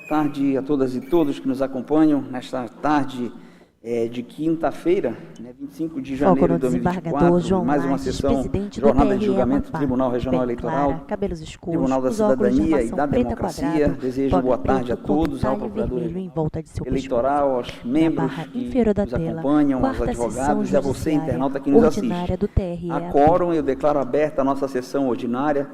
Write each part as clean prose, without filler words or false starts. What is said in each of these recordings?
tarde a todas e todos que nos acompanham nesta tarde de quinta-feira, 25 de janeiro de 2024, mais uma sessão Jornada de Julgamento, Tribunal Regional Eleitoral, Tribunal da Cidadania e da Democracia. Desejo boa tarde a todos, ao Procurador Eleitoral, aos membros que nos acompanham, aos advogados e a você, internauta, que nos assiste. A quórum, eu declaro aberta a nossa sessão ordinária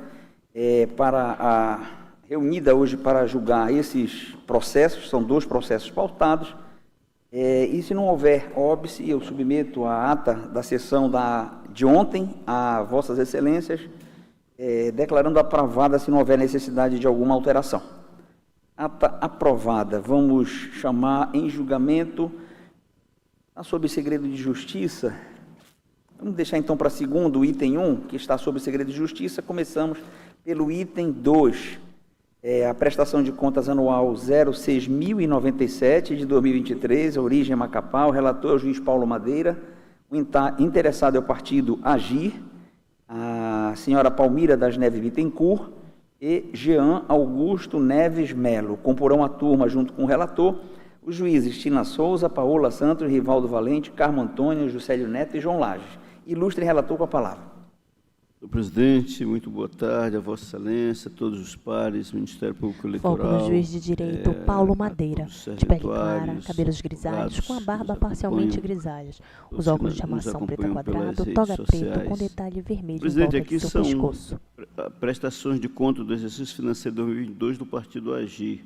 reunida hoje para julgar esses processos, são 2 processos pautados, e se não houver óbice, eu submeto a ata da sessão de ontem a vossas excelências, declarando aprovada se não houver necessidade de alguma alteração. Ata aprovada. Vamos chamar em julgamento sob segredo de justiça. Vamos deixar então para segundo o item 1, que está sob segredo de justiça. Começamos pelo item 2. A prestação de contas anual 06.097 de 2023, a origem é Macapá, o relator é o juiz Paulo Madeira, o interessado é o partido Agir, a senhora Palmira das Neves Bittencourt e Jean Augusto Neves Melo. Comporão a turma junto com o relator, os juízes Tina Souza, Paola Santos, Rivaldo Valente, Carmo Antônio, Juscelio Neto e João Lages. Ilustre relator com a palavra. Senhor presidente, muito boa tarde a Vossa Excelência, a todos os pares, Ministério Público Eleitoral. Foco no juiz de direito Paulo Madeira, de pele clara, cabelos grisalhos, com a barba parcialmente grisalhos, os óculos de armação preta quadrado, toga preta com detalhe vermelho em volta de seu pescoço. Prestações de conta do exercício financeiro 2022 do partido Agir.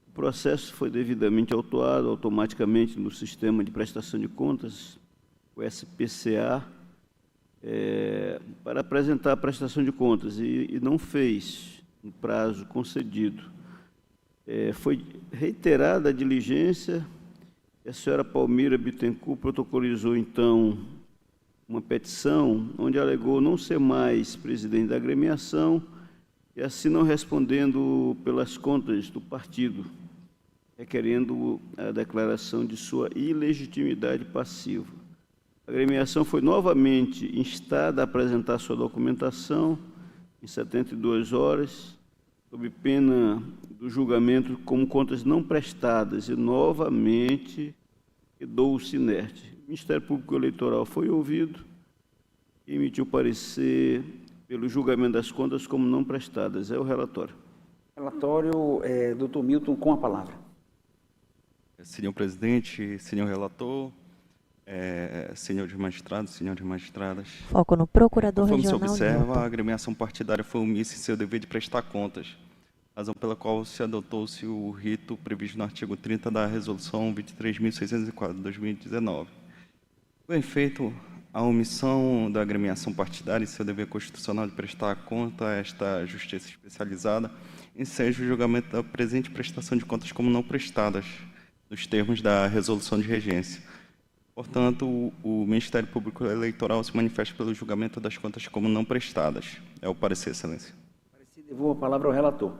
O processo foi devidamente autuado automaticamente no sistema de prestação de contas, o SPCA, para apresentar a prestação de contas e não fez no prazo concedido. Foi reiterada a diligência e a senhora Palmira Bittencourt protocolizou, então, uma petição onde alegou não ser mais presidente da agremiação e assim não respondendo pelas contas do partido, requerendo a declaração de sua ilegitimidade passiva. A agremiação foi novamente instada a apresentar sua documentação em 72 horas, sob pena do julgamento como contas não prestadas, e novamente quedou-se inerte. O Ministério Público Eleitoral foi ouvido e emitiu parecer pelo julgamento das contas como não prestadas. É o relatório. Relatório, doutor Milton, com a palavra. Senhor presidente, senhor relator, senhores magistrados, senhores magistradas. Foco no procurador regional. Conforme se observa, a agremiação partidária foi omissa em seu dever de prestar contas, razão pela qual se adotou-se o rito previsto no artigo 30 da Resolução 23.604 de 2019. Com efeito, a omissão da agremiação partidária em seu dever constitucional de prestar conta a esta justiça especializada enseja o julgamento da presente prestação de contas como não prestadas, nos termos da resolução de regência. Portanto, o Ministério Público Eleitoral se manifesta pelo julgamento das contas como não prestadas. É o parecer, excelência. Devolvo a palavra ao relator.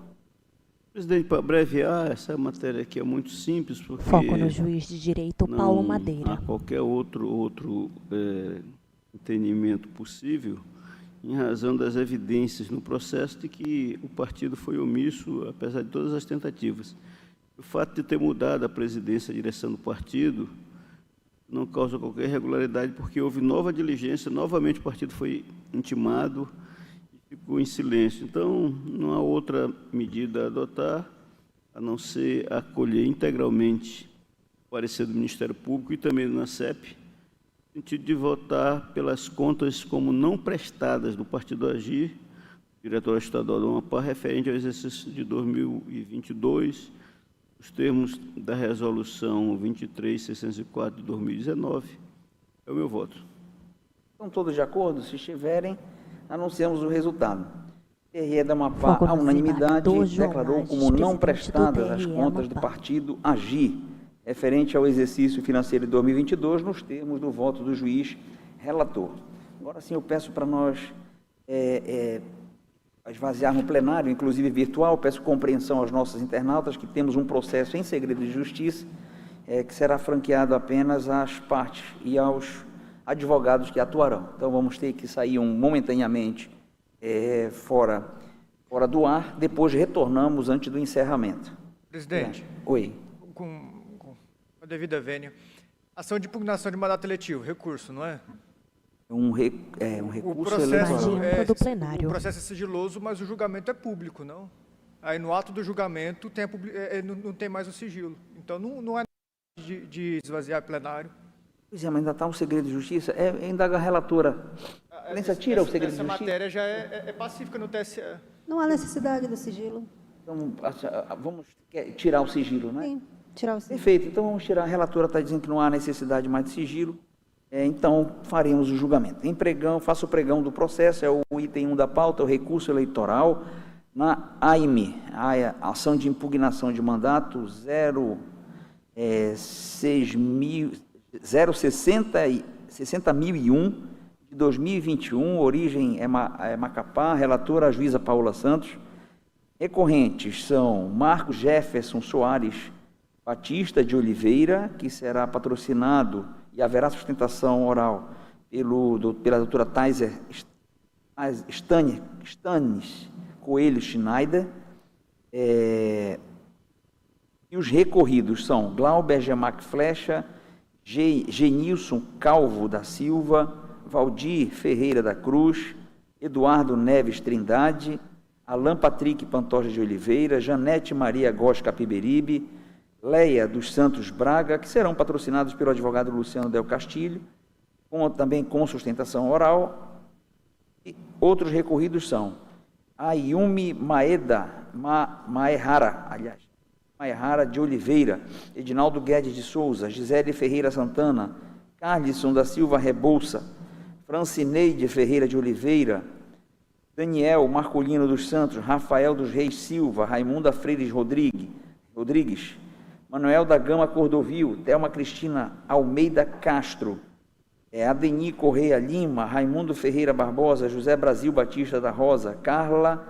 Presidente, para abreviar, essa matéria aqui é muito simples, porque... Foco no juiz de direito Paulo Madeira. Não há qualquer outro entendimento possível, em razão das evidências no processo de que o partido foi omisso, apesar de todas as tentativas. O fato de ter mudado a presidência, a direção do partido, não causa qualquer irregularidade, porque houve nova diligência, novamente o partido foi intimado e ficou em silêncio. Então, não há outra medida a adotar, a não ser acolher integralmente o parecer do Ministério Público e também do ANSEP, no sentido de votar pelas contas como não prestadas do partido Agir, diretor estadual do Amapá, referente ao exercício de 2022, os termos da Resolução 23.604 de 2019, é o meu voto. Estão todos de acordo? Se estiverem, anunciamos o resultado. TRE da Amapá, à unanimidade, declarou como não prestadas as contas do partido Agir, referente ao exercício financeiro de 2022, nos termos do voto do juiz relator. Agora sim, eu peço para nós esvaziar no plenário, inclusive virtual, peço compreensão aos nossos internautas que temos um processo em segredo de justiça que será franqueado apenas às partes e aos advogados que atuarão. Então, vamos ter que sair momentaneamente fora do ar, depois retornamos antes do encerramento. Presidente. Oi. Com a devida vênia. Ação de impugnação de mandato eletivo, recurso, não é? Um recurso eleitoral. Do plenário. O processo é sigiloso, mas o julgamento é público, não? Aí no ato do julgamento não tem mais o sigilo. Então não é de esvaziar plenário. Pois é, mas ainda está um segredo de justiça. Indaga a relatora. Excelência, tira o segredo de justiça. Essa matéria já é pacífica no TSE. Não há necessidade do sigilo. Então, vamos tirar o sigilo, né? Sim, tirar o sigilo. Perfeito. Então, vamos tirar. A relatora está dizendo que não há necessidade mais de sigilo. Então, faremos o julgamento. Faço o pregão do processo, é o item 1 da pauta, o recurso eleitoral na AIME, a ação de impugnação de mandato 060.001 de 2021, origem é Macapá, relatora a juíza Paula Santos. Recorrentes são Marcos Jefferson Soares Batista de Oliveira, que será patrocinado e haverá sustentação oral pela doutora Thaiser Stannis Coelho Schneider. E os recorridos são Glauber Gemac Flecha, Genilson Calvo da Silva, Valdir Ferreira da Cruz, Eduardo Neves Trindade, Alain Patrick Pantoja de Oliveira, Janete Maria Góes Capiberibe, Leia dos Santos Braga, que serão patrocinados pelo advogado Luciano Del Castilho, também com sustentação oral. E outros recorridos são Ayumi Maehara de Oliveira, Edinaldo Guedes de Souza, Gisele Ferreira Santana, Carlisson da Silva Rebouça, Francineide Ferreira de Oliveira, Daniel Marcolino dos Santos, Rafael dos Reis Silva, Raimunda Freires Rodrigues, Manuel da Gama Cordovil, Thelma Cristina Almeida Castro, Adeni Correia Lima, Raimundo Ferreira Barbosa, José Brasil Batista da Rosa, Carla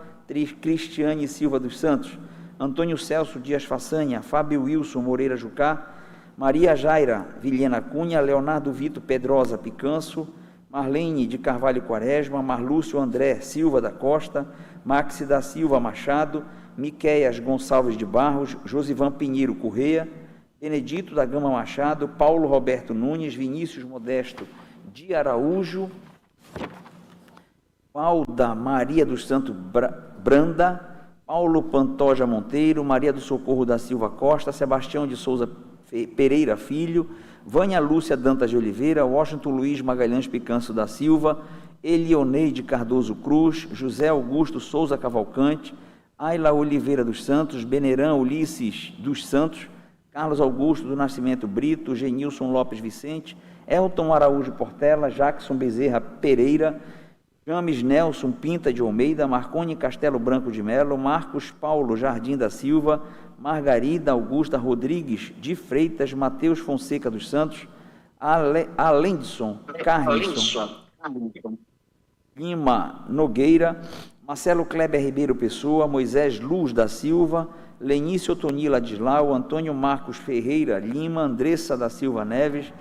Cristiane Silva dos Santos, Antônio Celso Dias Façanha, Fábio Wilson Moreira Jucá, Maria Jaira Vilhena Cunha, Leonardo Vitor Pedrosa Picanço, Marlene de Carvalho Quaresma, Marlúcio André Silva da Costa, Maxi da Silva Machado, Miqueias Gonçalves de Barros, Josivan Pinheiro Correia, Benedito da Gama Machado, Paulo Roberto Nunes, Vinícius Modesto de Araújo, Valda Maria dos Santos Branda, Paulo Pantoja Monteiro, Maria do Socorro da Silva Costa, Sebastião de Souza Pereira Filho, Vânia Lúcia Dantas de Oliveira, Washington Luiz Magalhães Picanço da Silva, Elioneide Cardoso Cruz, José Augusto Souza Cavalcante, Ayla Oliveira dos Santos, Beneran Ulisses dos Santos, Carlos Augusto do Nascimento Brito, Genilson Lopes Vicente, Elton Araújo Portela, Jackson Bezerra Pereira, James Nelson Pinta de Almeida, Marcone Castelo Branco de Melo, Marcos Paulo Jardim da Silva, Margarida Augusta Rodrigues de Freitas, Mateus Fonseca dos Santos, Alendson Carlisson Lima Nogueira, Marcelo Kleber Ribeiro Pessoa, Moisés Luz da Silva, Lenício Otoni Ladislau, Antônio Marcos Ferreira Lima, Andressa da Silva Neves,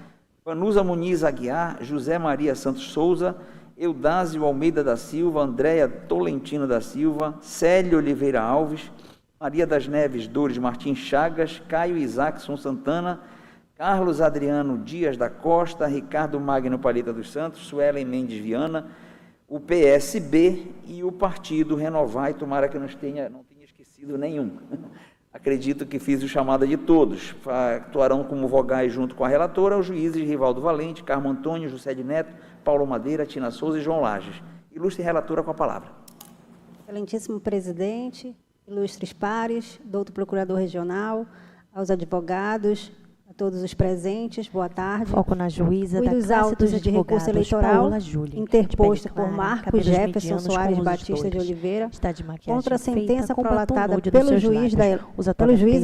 Vanusa Muniz Aguiar, José Maria Santos Souza, Eudásio Almeida da Silva, Andréia Tolentino da Silva, Célio Oliveira Alves, Maria das Neves Dores Martins Chagas, Caio Isaacson Santana, Carlos Adriano Dias da Costa, Ricardo Magno Palheta dos Santos, Suelen Mendes Viana, o PSB e o Partido Renovar, e tomara que eu não tenha esquecido nenhum. Acredito que fiz o chamado de todos. Atuarão como vogais junto com a relatora os juízes Rivaldo Valente, Carmo Antônio, José de Neto, Paulo Madeira, Tina Souza e João Lages. Ilustre relatora com a palavra. Excelentíssimo presidente, ilustres pares, doutor procurador regional, aos advogados, a todos os presentes, boa tarde. Foco na juíza da classe autos de recurso eleitoral interposto por Marcos Jefferson Soares Batista de Oliveira contra a sentença prolatada pelo juiz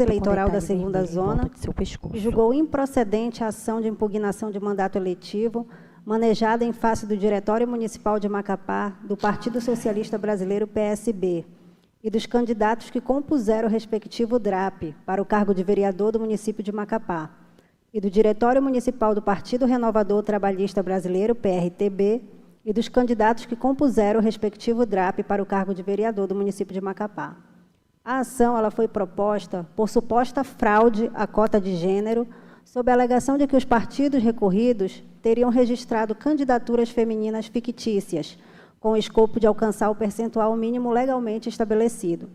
eleitoral da segunda zona, que julgou improcedente a ação de impugnação de mandato eletivo manejada em face do Diretório Municipal de Macapá do Partido Socialista Brasileiro, PSB, e dos candidatos que compuseram o respectivo DRAP para o cargo de vereador do município de Macapá, e do Diretório Municipal do Partido Renovador Trabalhista Brasileiro, PRTB, e dos candidatos que compuseram o respectivo DRAP para o cargo de vereador do município de Macapá. A ação ela foi proposta por suposta fraude à cota de gênero, sob a alegação de que os partidos recorridos teriam registrado candidaturas femininas fictícias, com o escopo de alcançar o percentual mínimo legalmente estabelecido.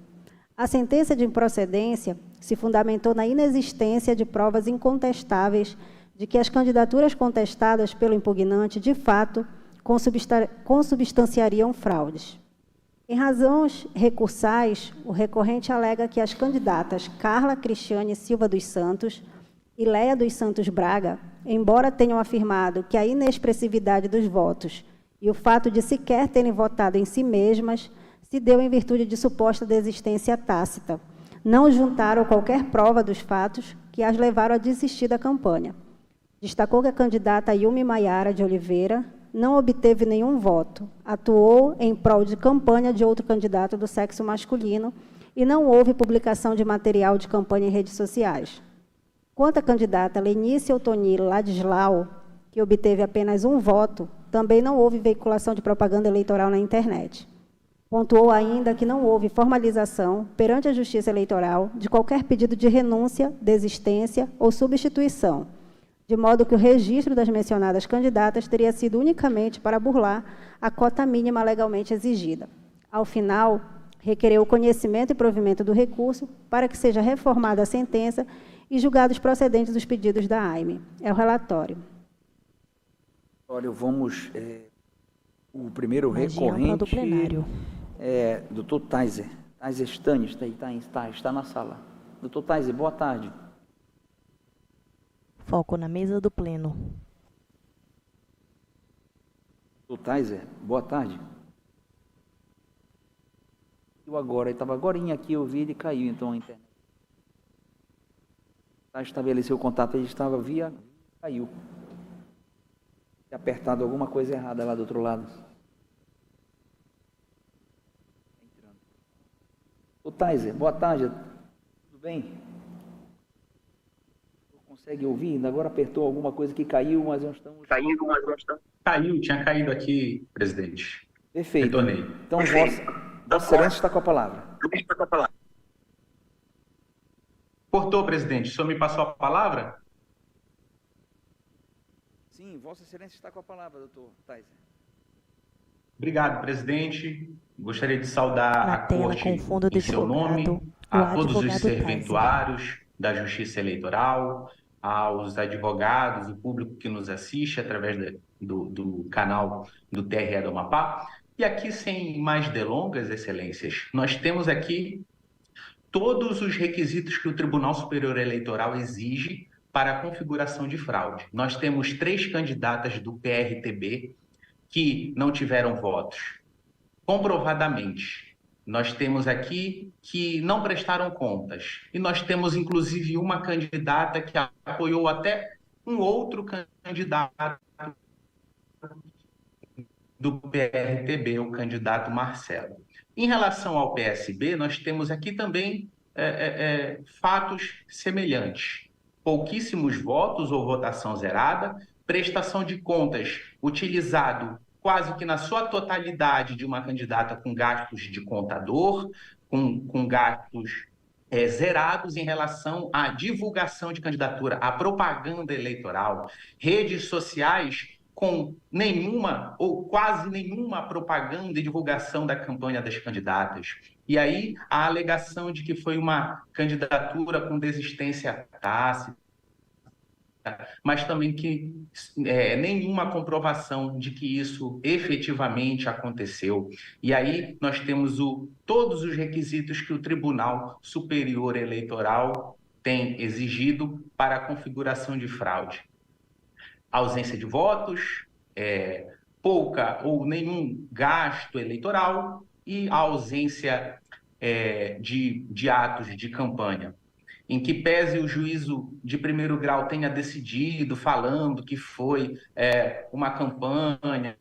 A sentença de improcedência se fundamentou na inexistência de provas incontestáveis de que as candidaturas contestadas pelo impugnante, de fato, consubstanciariam fraudes. Em razões recursais, o recorrente alega que as candidatas Carla Cristiane Silva dos Santos e Leia dos Santos Braga, embora tenham afirmado que a inexpressividade dos votos e o fato de sequer terem votado em si mesmas se deu em virtude de suposta desistência tácita, não juntaram qualquer prova dos fatos que as levaram a desistir da campanha. Destacou que a candidata Yumi Maiara de Oliveira não obteve nenhum voto, atuou em prol de campanha de outro candidato do sexo masculino e não houve publicação de material de campanha em redes sociais. Quanto à candidata Lenice Otoni Ladislau, que obteve apenas um voto, também não houve veiculação de propaganda eleitoral na internet. Pontuou ainda que não houve formalização perante a Justiça Eleitoral de qualquer pedido de renúncia, desistência ou substituição, de modo que o registro das mencionadas candidatas teria sido unicamente para burlar a cota mínima legalmente exigida. Ao final, requereu o conhecimento e provimento do recurso para que seja reformada a sentença e julgados procedentes os pedidos da AIME. É o relatório. Olha, vamos... o primeiro recorrente do plenário. É doutor Taiser. Taiser Stanis está na sala. Doutor Taiser, boa tarde. Foco na mesa do pleno. Doutor Taiser, boa tarde. Eu agora, estava agorinha aqui, eu vi ele caiu, então a internet. Estabeleceu o contato, ele estava via, caiu. Apertado alguma coisa errada lá do outro lado. O Taiser, boa tarde, tudo bem? Consegue ouvir? Agora apertou alguma coisa que caiu, mas nós estamos... Caiu, tinha caído aqui, presidente. Perfeito. Retornei. Então, Vossa Excelência está com a palavra. Cortou, presidente. O senhor me passou a palavra? Sim, Vossa Excelência está com a palavra, doutor Taiser. Obrigado, presidente. Gostaria de saudar a Corte em seu nome, a todos os serventuários da Justiça Eleitoral, aos advogados, o público que nos assiste através do canal do TRE do Amapá. E aqui, sem mais delongas, excelências, nós temos aqui todos os requisitos que o Tribunal Superior Eleitoral exige para a configuração de fraude. Nós temos 3 candidatas do PRTB que não tiveram votos. Comprovadamente, nós temos aqui que não prestaram contas. E nós temos, inclusive, uma candidata que apoiou até um outro candidato do PRTB, o candidato Marcelo. Em relação ao PSB, nós temos aqui também fatos semelhantes. Pouquíssimos votos ou votação zerada, prestação de contas utilizado quase que na sua totalidade de uma candidata com gastos de contador, com gastos zerados em relação à divulgação de candidatura, à propaganda eleitoral, redes sociais com nenhuma ou quase nenhuma propaganda e divulgação da campanha das candidatas. E aí a alegação de que foi uma candidatura com desistência tácita, mas também que nenhuma comprovação de que isso efetivamente aconteceu. E aí nós temos todos os requisitos que o Tribunal Superior Eleitoral tem exigido para a configuração de fraude. Ausência de votos, pouca ou nenhum gasto eleitoral e a ausência de atos de campanha. Em que pese o juízo de primeiro grau tenha decidido, falando que foi uma campanha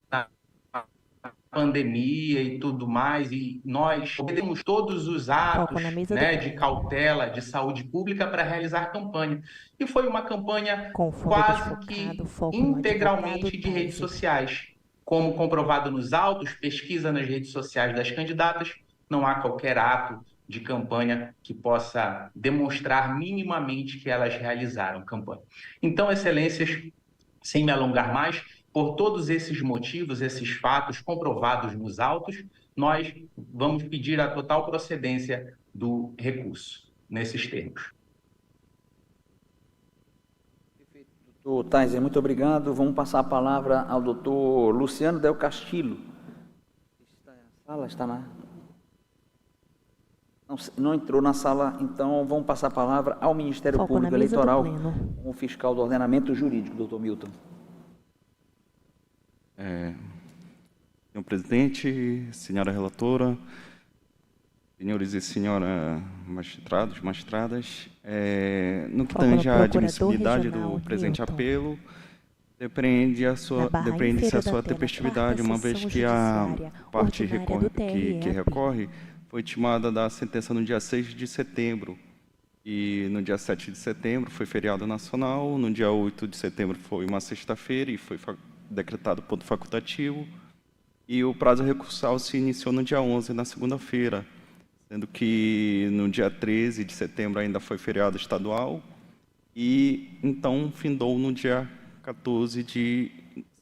na pandemia e tudo mais, e nós temos todos os atos de cautela de saúde pública para realizar campanha. E foi uma campanha quase que integralmente de redes sociais. Como comprovado nos autos, pesquisa nas redes sociais das candidatas, não há qualquer ato de campanha que possa demonstrar minimamente que elas realizaram campanha. Então, excelências, sem me alongar mais, por todos esses motivos, esses fatos comprovados nos autos, nós vamos pedir a total procedência do recurso, nesses termos. Doutor Taiser, muito obrigado. Vamos passar a palavra ao doutor Luciano Del Castillo. Está na sala? Está na... Não entrou na sala, então vamos passar a palavra ao Ministério Público Eleitoral, o fiscal do ordenamento jurídico, doutor Milton. Senhor presidente, senhora relatora, senhores e senhora magistradas, no que tange à admissibilidade do presente apelo, depreende-se a sua tempestividade, uma vez que a parte que recorre foi intimada da sentença no dia 6 de setembro, e no dia 7 de setembro foi feriado nacional, no dia 8 de setembro foi uma sexta-feira e foi decretado ponto facultativo, e o prazo recursal se iniciou no dia 11, na segunda-feira, sendo que no dia 13 de setembro ainda foi feriado estadual, e então findou no dia 14 de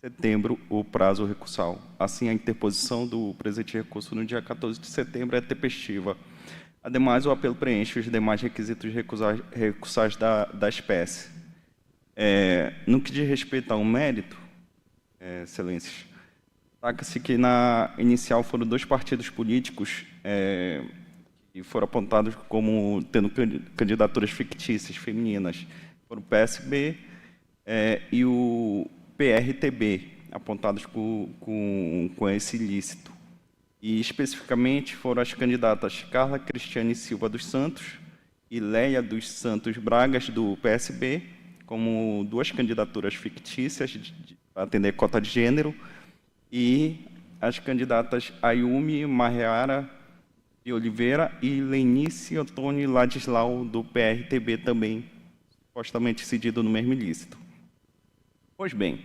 setembro o prazo recursal. Assim, a interposição do presente recurso no dia 14 de setembro é tempestiva. Ademais, o apelo preenche os demais requisitos recursais da espécie. No que diz respeito ao mérito, excelências, destaca-se que na inicial foram 2 partidos políticos que foram apontados como tendo candidaturas fictícias femininas. Foram o PSB e o PRTB, apontados com esse ilícito. E, especificamente, foram as candidatas Carla Cristiane Silva dos Santos e Leia dos Santos Bragas, do PSB, como 2 candidaturas fictícias para atender cota de gênero, e as candidatas Ayumi Marreara de Oliveira e Lenice Antônio Ladislau, do PRTB, também supostamente cedido no mesmo ilícito. Pois bem,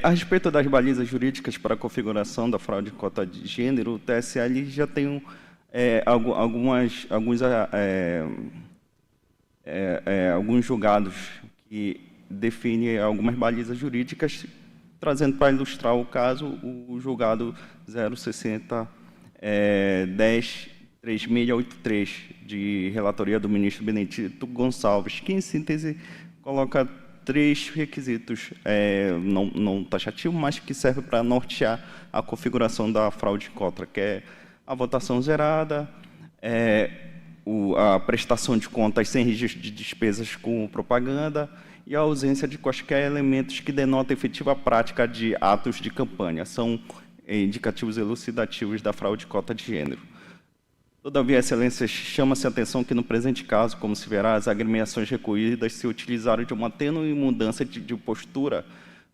a respeito das balizas jurídicas para a configuração da fraude de cota de gênero, o TSL já tem alguns julgados que definem algumas balizas jurídicas, trazendo para ilustrar o caso o julgado 060-10-3683, de relatoria do ministro Benedito Gonçalves, que, em síntese, coloca 3 requisitos não taxativos, mas que servem para nortear a configuração da fraude de cota, que é a votação zerada, a prestação de contas sem registro de despesas com propaganda e a ausência de quaisquer elementos que denotam efetiva prática de atos de campanha. São indicativos elucidativos da fraude de cota de gênero. Todavia, excelência, chama-se a atenção que, no presente caso, como se verá, as agremiações recolhidas se utilizaram de uma tênue mudança de postura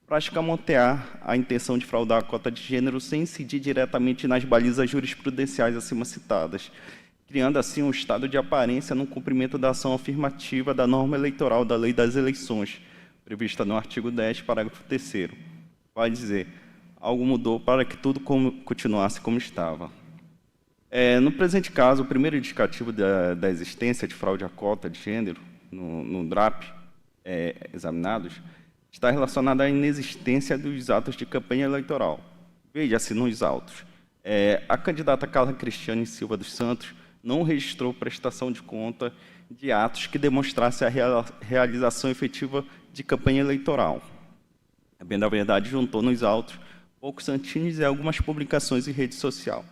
para escamotear a intenção de fraudar a cota de gênero sem incidir diretamente nas balizas jurisprudenciais acima citadas, criando assim um estado de aparência no cumprimento da ação afirmativa da norma eleitoral da Lei das Eleições, prevista no artigo 10, parágrafo 3º. Vai dizer, algo mudou para que tudo continuasse como estava. No presente caso, o primeiro indicativo da existência de fraude à cota de gênero no DRAP examinados está relacionado à inexistência dos atos de campanha eleitoral. Veja-se nos autos. A candidata Carla Cristiane Silva dos Santos não registrou prestação de conta de atos que demonstrassem a realização efetiva de campanha eleitoral. Bem, na verdade, juntou nos autos poucos santinhos e algumas publicações em rede social.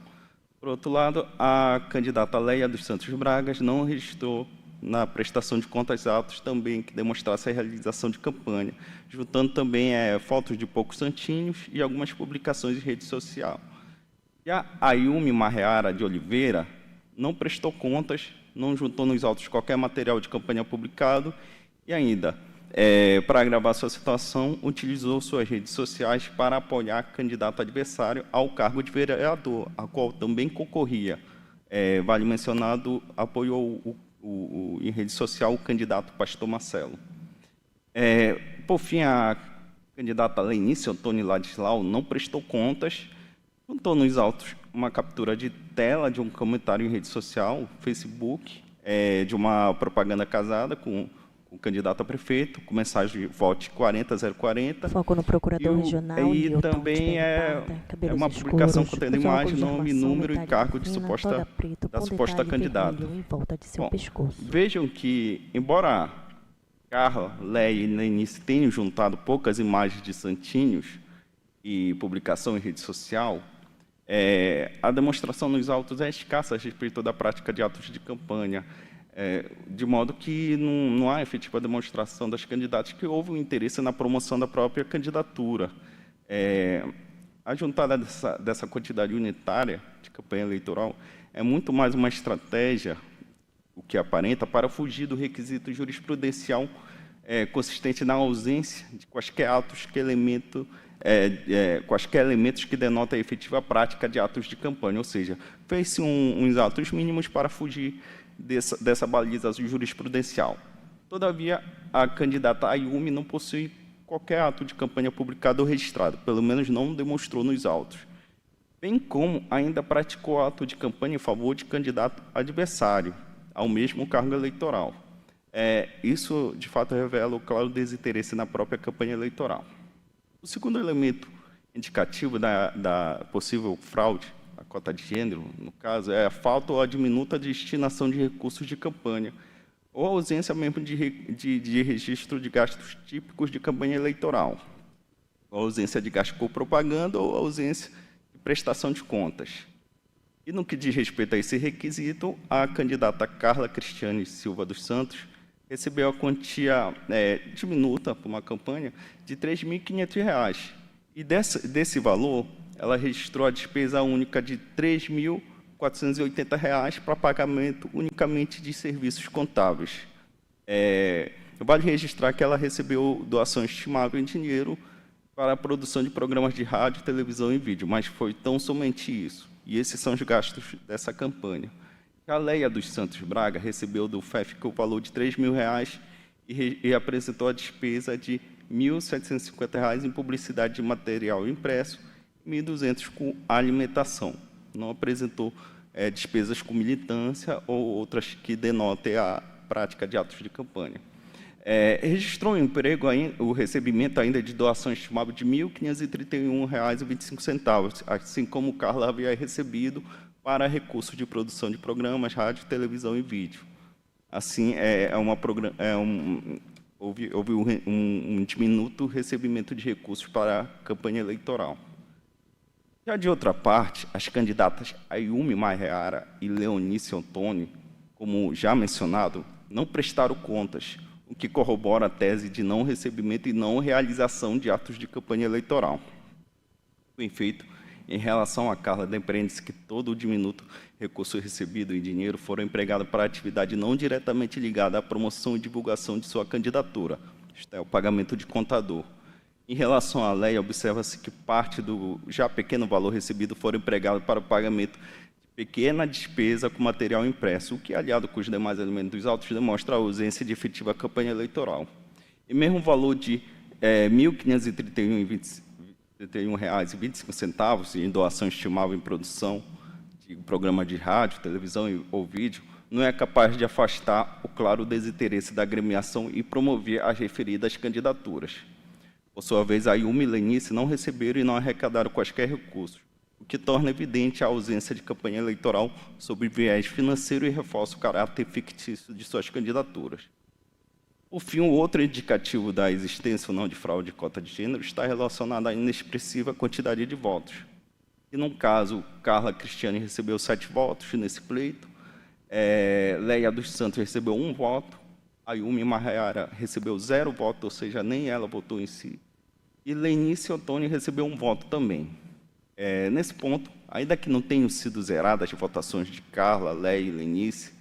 Por outro lado, a candidata Leia dos Santos Bragas não registrou na prestação de contas atos também que demonstrasse a realização de campanha, juntando também fotos de poucos santinhos e algumas publicações em rede social. E a Ayumi Marreara de Oliveira não prestou contas, não juntou nos autos qualquer material de campanha publicado e ainda, para agravar sua situação, utilizou suas redes sociais para apoiar candidato adversário ao cargo de vereador, a qual também concorria. Vale mencionado, apoiou em rede social o candidato Pastor Marcelo. Por fim, a A candidata Lenice Antônio Ladislau não prestou contas, juntou nos autos uma captura de tela de um comentário em rede social, Facebook, de uma propaganda casada com o candidato a prefeito, com mensagem de vote 40040. Foco no procurador regional. E também é uma publicação contendo imagem, nome, número e cargo da suposta candidata. Bom, vejam que, embora Carla, Leia e Lenice tenham juntado poucas imagens de santinhos e publicação em rede social, a demonstração nos autos é escassa a respeito da prática de atos de campanha, de modo que não há efetiva demonstração das candidatas que houve um interesse na promoção da própria candidatura. A juntada dessa quantidade unitária de campanha eleitoral é muito mais uma estratégia, o que aparenta, para fugir do requisito jurisprudencial consistente na ausência de quaisquer atos quaisquer elementos que denotam a efetiva prática de atos de campanha, ou seja, fez-se uns atos mínimos para fugir dessa baliza jurisprudencial. Todavia, a candidata Ayumi não possui qualquer ato de campanha publicado ou registrado, pelo menos não demonstrou nos autos, bem como ainda praticou ato de campanha em favor de candidato adversário ao mesmo cargo eleitoral. Isso, de fato, revela o claro desinteresse na própria campanha eleitoral. O segundo elemento indicativo da possível fraude, a cota de gênero, no caso, é a falta ou a diminuta destinação de recursos de campanha, ou a ausência mesmo de registro de gastos típicos de campanha eleitoral, ou a ausência de gasto com propaganda ou a ausência de prestação de contas. E no que diz respeito a esse requisito, a candidata Carla Cristiane Silva dos Santos recebeu a quantia diminuta para uma campanha de R$ 3.500. E desse valor, ela registrou a despesa única de R$ 3.480 para pagamento unicamente de serviços contábeis. Vale registrar que ela recebeu doação estimável em dinheiro para a produção de programas de rádio, televisão e vídeo, mas foi tão somente isso. E esses são os gastos dessa campanha. A Leia dos Santos Braga recebeu do FEFC o valor de R$ 3.000 e apresentou a despesa de R$ 1.750 em publicidade de material impresso e R$ 1.200 com alimentação. Não apresentou despesas com militância ou outras que denotem a prática de atos de campanha. Registrou o recebimento ainda de doação estimável de R$ 1.531,25, assim como Carla havia recebido para recursos de produção de programas, rádio, televisão e vídeo. Assim, houve um diminuto recebimento de recursos para a campanha eleitoral. Já de outra parte, as candidatas Ayumi Maiara e Leonice Antônio, como já mencionado, não prestaram contas, o que corrobora a tese de não recebimento e não realização de atos de campanha eleitoral. Com efeito, em relação a Carla, depreende-se que todo o diminuto recurso recebido em dinheiro foram empregados para atividade não diretamente ligada à promoção e divulgação de sua candidatura, isto é, o pagamento de contador. Em relação à lei, observa-se que parte do já pequeno valor recebido foram empregados para o pagamento de pequena despesa com material impresso, o que, aliado com os demais elementos dos autos, demonstra a ausência de efetiva campanha eleitoral. E mesmo o valor de R$ 1.531,25 em doação estimável em produção de programa de rádio, televisão ou vídeo, não é capaz de afastar o claro desinteresse da agremiação e promover as referidas candidaturas. Por sua vez, a Ayumi e Lenice não receberam e não arrecadaram quaisquer recursos, o que torna evidente a ausência de campanha eleitoral sob viés financeiro e reforça o caráter fictício de suas candidaturas. Por fim, o outro indicativo da existência ou não de fraude de cota de gênero está relacionado à inexpressiva quantidade de votos. E, no caso, Carla Cristiane recebeu 7 votos nesse pleito, Leia dos Santos recebeu 1 voto, Ayumi Maiara recebeu 0 votos, ou seja, nem ela votou em si, e Lenice Antônio recebeu 1 voto também. Nesse ponto, ainda que não tenham sido zeradas as votações de Carla, Leia e Lenice,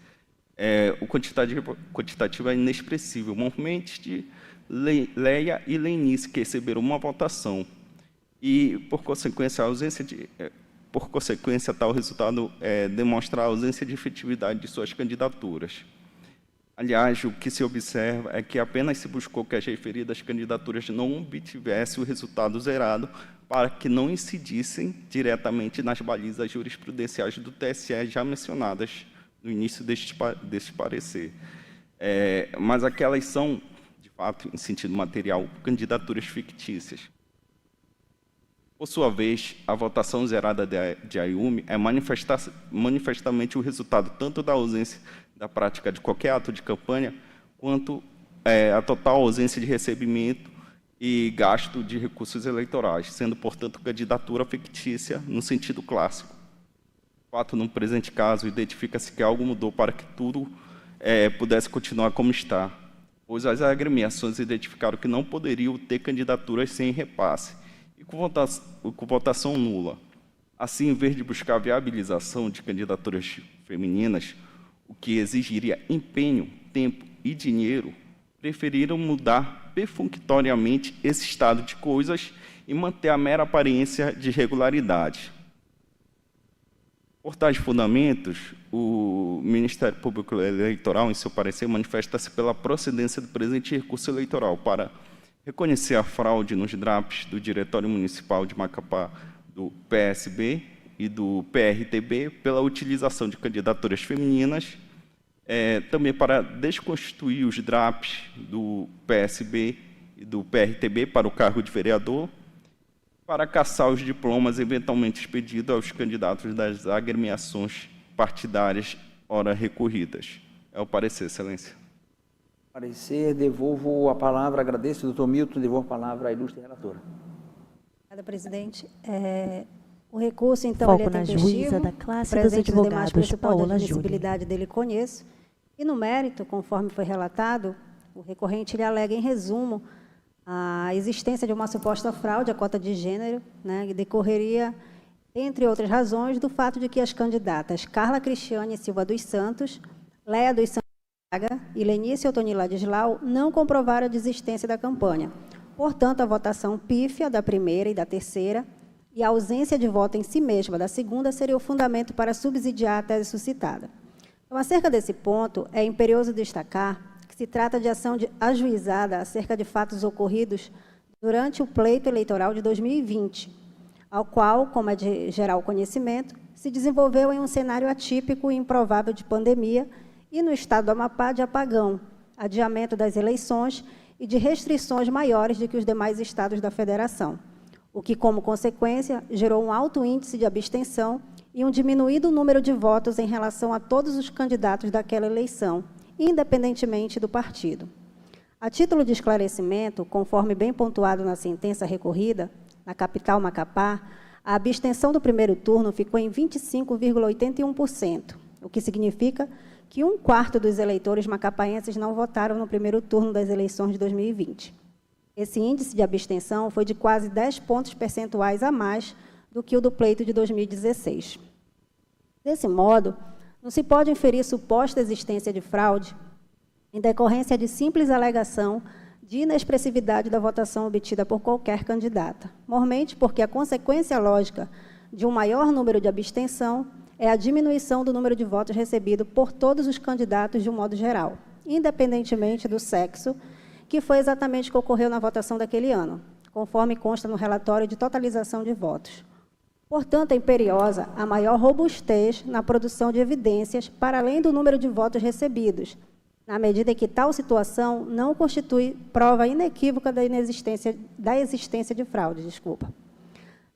o quantitativo é inexpressível, momentos de Leia e Lenice, que receberam 1 votação, e, por consequência, tal resultado demonstra a ausência de efetividade de suas candidaturas. Aliás, o que se observa é que apenas se buscou que as referidas candidaturas não obtivessem o resultado zerado para que não incidissem diretamente nas balizas jurisprudenciais do TSE já mencionadas no início deste parecer. Mas aquelas são, de fato, em sentido material, candidaturas fictícias. Por sua vez, a votação zerada de AIUME é manifestamente o resultado tanto da ausência da prática de qualquer ato de campanha, quanto a total ausência de recebimento e gasto de recursos eleitorais, sendo, portanto, candidatura fictícia no sentido clássico. De fato, no presente caso, identifica-se que algo mudou para que tudo pudesse continuar como está, pois as agremiações identificaram que não poderiam ter candidaturas sem repasse e com votação nula. Assim, em vez de buscar a viabilização de candidaturas femininas, o que exigiria empenho, tempo e dinheiro, preferiram mudar perfunctoriamente esse estado de coisas e manter a mera aparência de regularidade. Por tais fundamentos, o Ministério Público Eleitoral, em seu parecer, manifesta-se pela procedência do presente recurso eleitoral para reconhecer a fraude nos DRAPs do Diretório Municipal de Macapá do PSB e do PRTB pela utilização de candidaturas femininas, também para desconstituir os DRAPs do PSB e do PRTB para o cargo de vereador, para caçar os diplomas eventualmente expedidos aos candidatos das agremiações partidárias ora recorridas. É o parecer, Excelência. Parecer, devolvo a palavra, agradeço, doutor Milton, devolvo a palavra à ilustre relatora. Obrigada, presidente. O recurso, então, ele é tempestivo, da classe dos advogados, Paola de admissibilidade dele conheço, e no mérito, conforme foi relatado, o recorrente ele alega, em resumo, a existência de uma suposta fraude à cota de gênero, né, que decorreria, entre outras razões, do fato de que as candidatas Carla Cristiane Silva dos Santos, Leia dos Santos e Lenice Otoni Ladislau não comprovaram a desistência da campanha. Portanto, a votação pífia da primeira e da terceira e a ausência de voto em si mesma da segunda seria o fundamento para subsidiar a tese suscitada. Então, acerca desse ponto, é imperioso destacar que se trata de ação ajuizada acerca de fatos ocorridos durante o pleito eleitoral de 2020, ao qual, como é de geral conhecimento, se desenvolveu em um cenário atípico e improvável de pandemia e, no estado do Amapá, de apagão, adiamento das eleições e de restrições maiores do que os demais estados da federação, o que, como consequência, gerou um alto índice de abstenção e um diminuído número de votos em relação a todos os candidatos daquela eleição, independentemente do partido. A título de esclarecimento, conforme bem pontuado na sentença recorrida, na capital Macapá, a abstenção do primeiro turno ficou em 25,81%, o que significa que 1/4 dos eleitores macapaenses não votaram no primeiro turno das eleições de 2020. Esse índice de abstenção foi de quase 10 pontos percentuais a mais do que o do pleito de 2016. Desse modo, não se pode inferir suposta existência de fraude em decorrência de simples alegação de inexpressividade da votação obtida por qualquer candidata, mormente porque a consequência lógica de um maior número de abstenção é a diminuição do número de votos recebido por todos os candidatos de um modo geral, independentemente do sexo, que foi exatamente o que ocorreu na votação daquele ano, conforme consta no relatório de totalização de votos. Portanto, é imperiosa a maior robustez na produção de evidências para além do número de votos recebidos, na medida em que tal situação não constitui prova inequívoca da existência de fraude.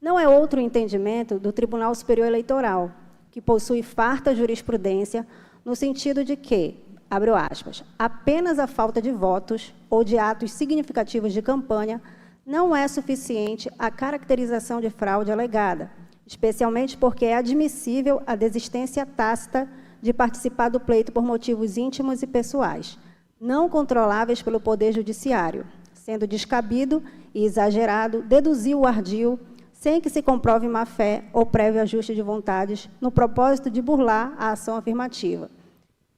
Não é outro entendimento do Tribunal Superior Eleitoral, que possui farta jurisprudência no sentido de que, abre aspas, apenas a falta de votos ou de atos significativos de campanha não é suficiente à caracterização de fraude alegada, especialmente porque é admissível a desistência tácita de participar do pleito por motivos íntimos e pessoais, não controláveis pelo Poder Judiciário, sendo descabido e exagerado deduzir o ardil sem que se comprove má-fé ou prévio ajuste de vontades no propósito de burlar a ação afirmativa.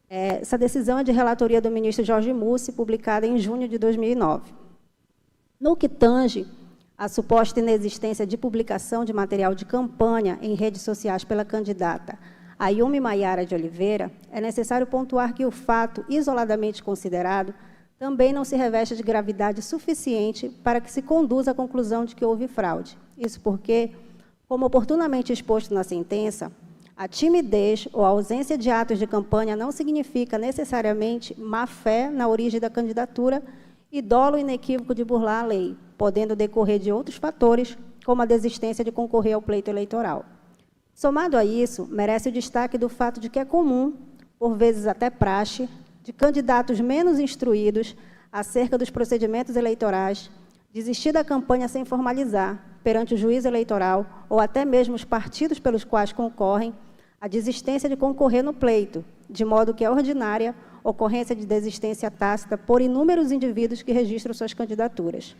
Essa decisão é de relatoria do ministro Jorge Mussi, publicada em junho de 2009. No que tange a suposta inexistência de publicação de material de campanha em redes sociais pela candidata Ayumi Maiara de Oliveira, é necessário pontuar que o fato, isoladamente considerado, também não se reveste de gravidade suficiente para que se conduza à conclusão de que houve fraude. Isso porque, como oportunamente exposto na sentença, a timidez ou a ausência de atos de campanha não significa necessariamente má-fé na origem da candidatura e dolo inequívoco de burlar a lei, podendo decorrer de outros fatores, como a desistência de concorrer ao pleito eleitoral. Somado a isso, merece o destaque do fato de que é comum, por vezes até praxe, de candidatos menos instruídos acerca dos procedimentos eleitorais, desistir da campanha sem formalizar, perante o juiz eleitoral, ou até mesmo os partidos pelos quais concorrem, a desistência de concorrer no pleito, de modo que é ordinária ocorrência de desistência tácita por inúmeros indivíduos que registram suas candidaturas.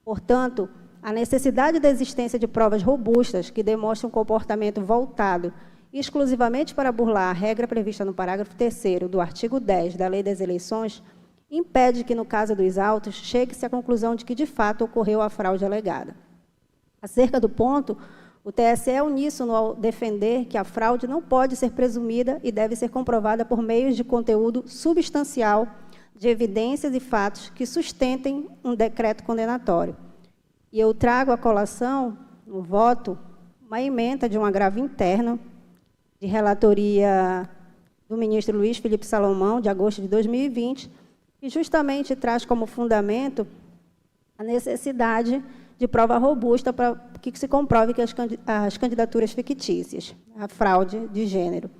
Portanto, a necessidade da existência de provas robustas que demonstrem um comportamento voltado exclusivamente para burlar a regra prevista no parágrafo 3º do artigo 10 da Lei das Eleições impede que, no caso dos autos, chegue-se à conclusão de que, de fato, ocorreu a fraude alegada. Acerca do ponto, o TSE é uníssono ao defender que a fraude não pode ser presumida e deve ser comprovada por meios de conteúdo substancial de evidências e fatos que sustentem um decreto condenatório. E eu trago à colação, no voto, uma ementa de um agravo interno de relatoria do ministro Luiz Felipe Salomão, de agosto de 2020, que justamente traz como fundamento a necessidade de prova robusta para que se comprove que as candidaturas fictícias, a fraude de gênero.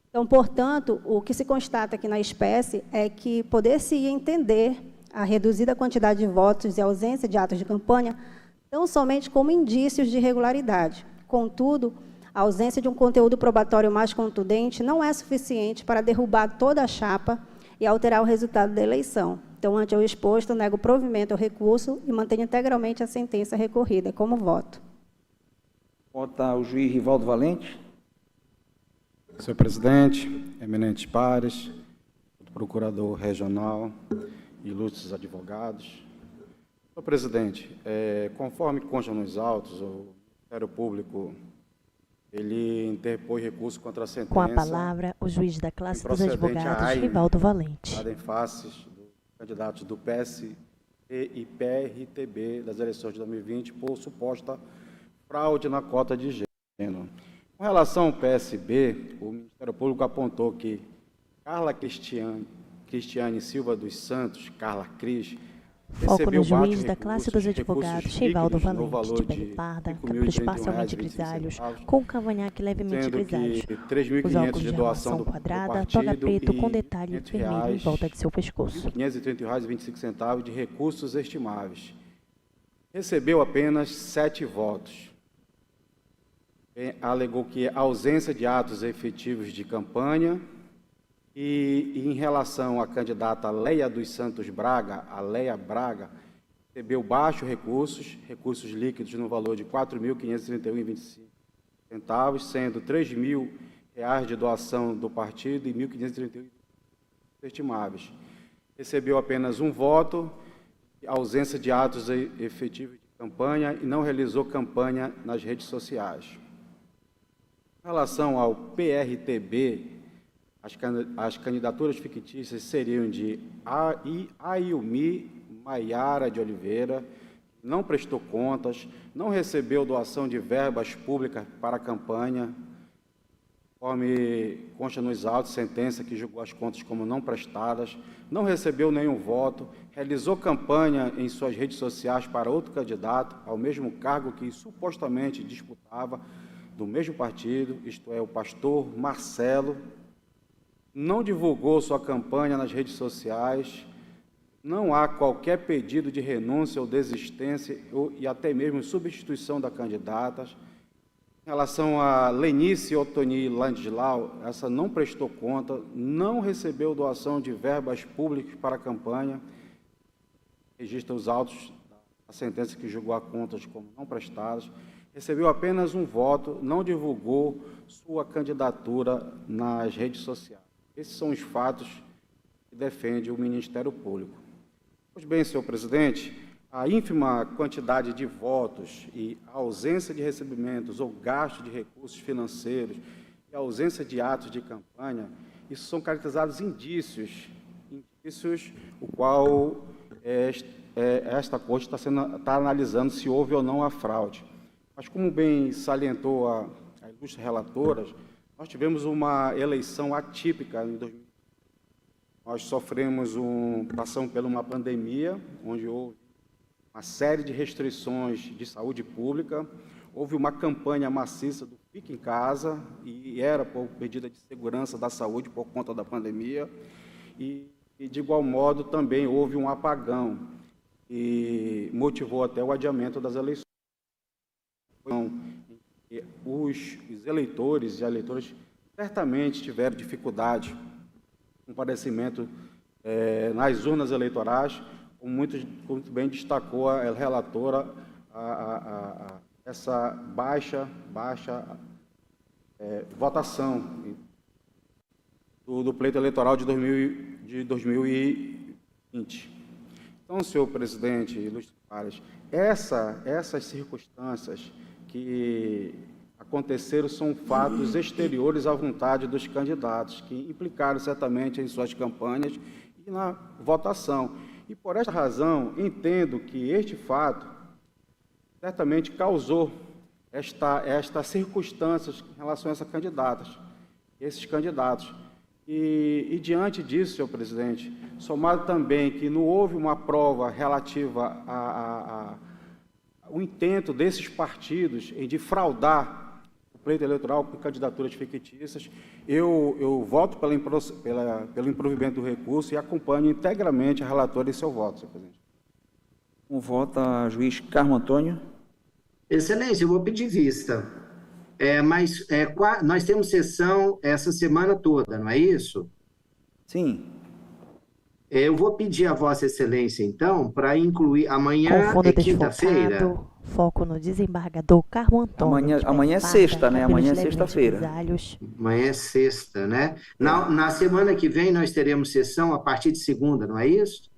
Então, portanto, o que se constata aqui na espécie é que poder-se entender a reduzida quantidade de votos e a ausência de atos de campanha tão somente como indícios de irregularidade. Contudo, a ausência de um conteúdo probatório mais contundente não é suficiente para derrubar toda a chapa e alterar o resultado da eleição. Então, ante o exposto, nego provimento ao recurso e mantenho integralmente a sentença recorrida. Como voto? Vota o juiz Rivaldo Valente. Senhor presidente, eminentes pares, procurador regional, ilustres advogados. Senhor presidente, conforme consta nos autos, o Ministério Público ele interpôs recurso contra a sentença. Com a palavra, o juiz da classe dos advogados, Rivaldo Valente. Em face dos candidatos do PSB e PRTB das eleições de 2020 por suposta fraude na cota de gênero. Com relação ao PSB, o Ministério Público apontou que Carla Cristiane Silva dos Santos, Carla Cris, foco no juiz da classe dos advogados, Rivaldo Valente, de pele parda, cabelos parcialmente grisalhos, com cavanhaque levemente grisalhos. Os óculos de armação quadrada, toga preto com detalhe vermelho em volta de seu pescoço. R$ 530,25 de recursos estimáveis. Recebeu apenas 7 votos. Alegou que a ausência de atos efetivos de campanha. E em relação à candidata Leia dos Santos Braga, a Leia Braga, recebeu baixos recursos líquidos no valor de R$ 4.531,25, sendo R$ 3.000 de doação do partido e R$ 1.531 estimáveis. Recebeu apenas um voto, ausência de atos efetivos de campanha e não realizou campanha nas redes sociais. Em relação ao PRTB, as candidaturas fictícias seriam de Ayumi Maiara de Oliveira, não prestou contas, não recebeu doação de verbas públicas para a campanha, conforme consta nos autos, sentença que julgou as contas como não prestadas, não recebeu nenhum voto, realizou campanha em suas redes sociais para outro candidato, ao mesmo cargo que supostamente disputava, do mesmo partido, isto é, o pastor Marcelo, não divulgou sua campanha nas redes sociais, não há qualquer pedido de renúncia ou desistência e até mesmo substituição da candidata. Em relação a Lenice Otoni Landislau, essa não prestou conta, não recebeu doação de verbas públicas para a campanha, registra os autos da sentença que julgou as contas como não prestadas, recebeu apenas um voto, não divulgou sua candidatura nas redes sociais. Esses são os fatos que defende o Ministério Público. Pois bem, senhor presidente, a ínfima quantidade de votos e a ausência de recebimentos ou gasto de recursos financeiros e ausência de atos de campanha, isso são caracterizados indícios o qual esta Corte está analisando se houve ou não a fraude. Mas, como bem salientou a ilustre relatora, nós tivemos uma eleição atípica em 2020. Nós passamos por uma pandemia, onde houve uma série de restrições de saúde pública, houve uma campanha maciça do Fique em Casa, e era por medida de segurança da saúde por conta da pandemia, e de igual modo também houve um apagão, e motivou até o adiamento das eleições. Então, os eleitores e eleitoras certamente tiveram dificuldade no comparecimento nas urnas eleitorais, como muito bem destacou a relatora, essa baixa votação do pleito eleitoral de 2020. Então, senhor presidente, ilustres pares, essas circunstâncias que aconteceram são fatos exteriores à vontade dos candidatos, que implicaram certamente em suas campanhas e na votação. E, por esta razão, entendo que este fato certamente causou estas circunstâncias em relação a esses candidatos. E diante disso, senhor presidente, somado também que não houve uma prova relativa ao intento desses partidos em de fraudar o pleito eleitoral com candidaturas fictícias, eu voto pelo improvimento do recurso e acompanho integralmente a relatora em seu voto, senhor presidente. Com voto a juiz Carmo Antônio. Excelência, eu vou pedir vista. Nós temos sessão essa semana toda, não é isso? Sim. Eu vou pedir a Vossa Excelência, então, para incluir amanhã é quinta-feira. Foco no desembargador Carmo Antônio. Amanhã é sexta, né? Amanhã é sexta-feira. Amanhã é sexta, né? Na semana que vem nós teremos sessão a partir de segunda, não é isso?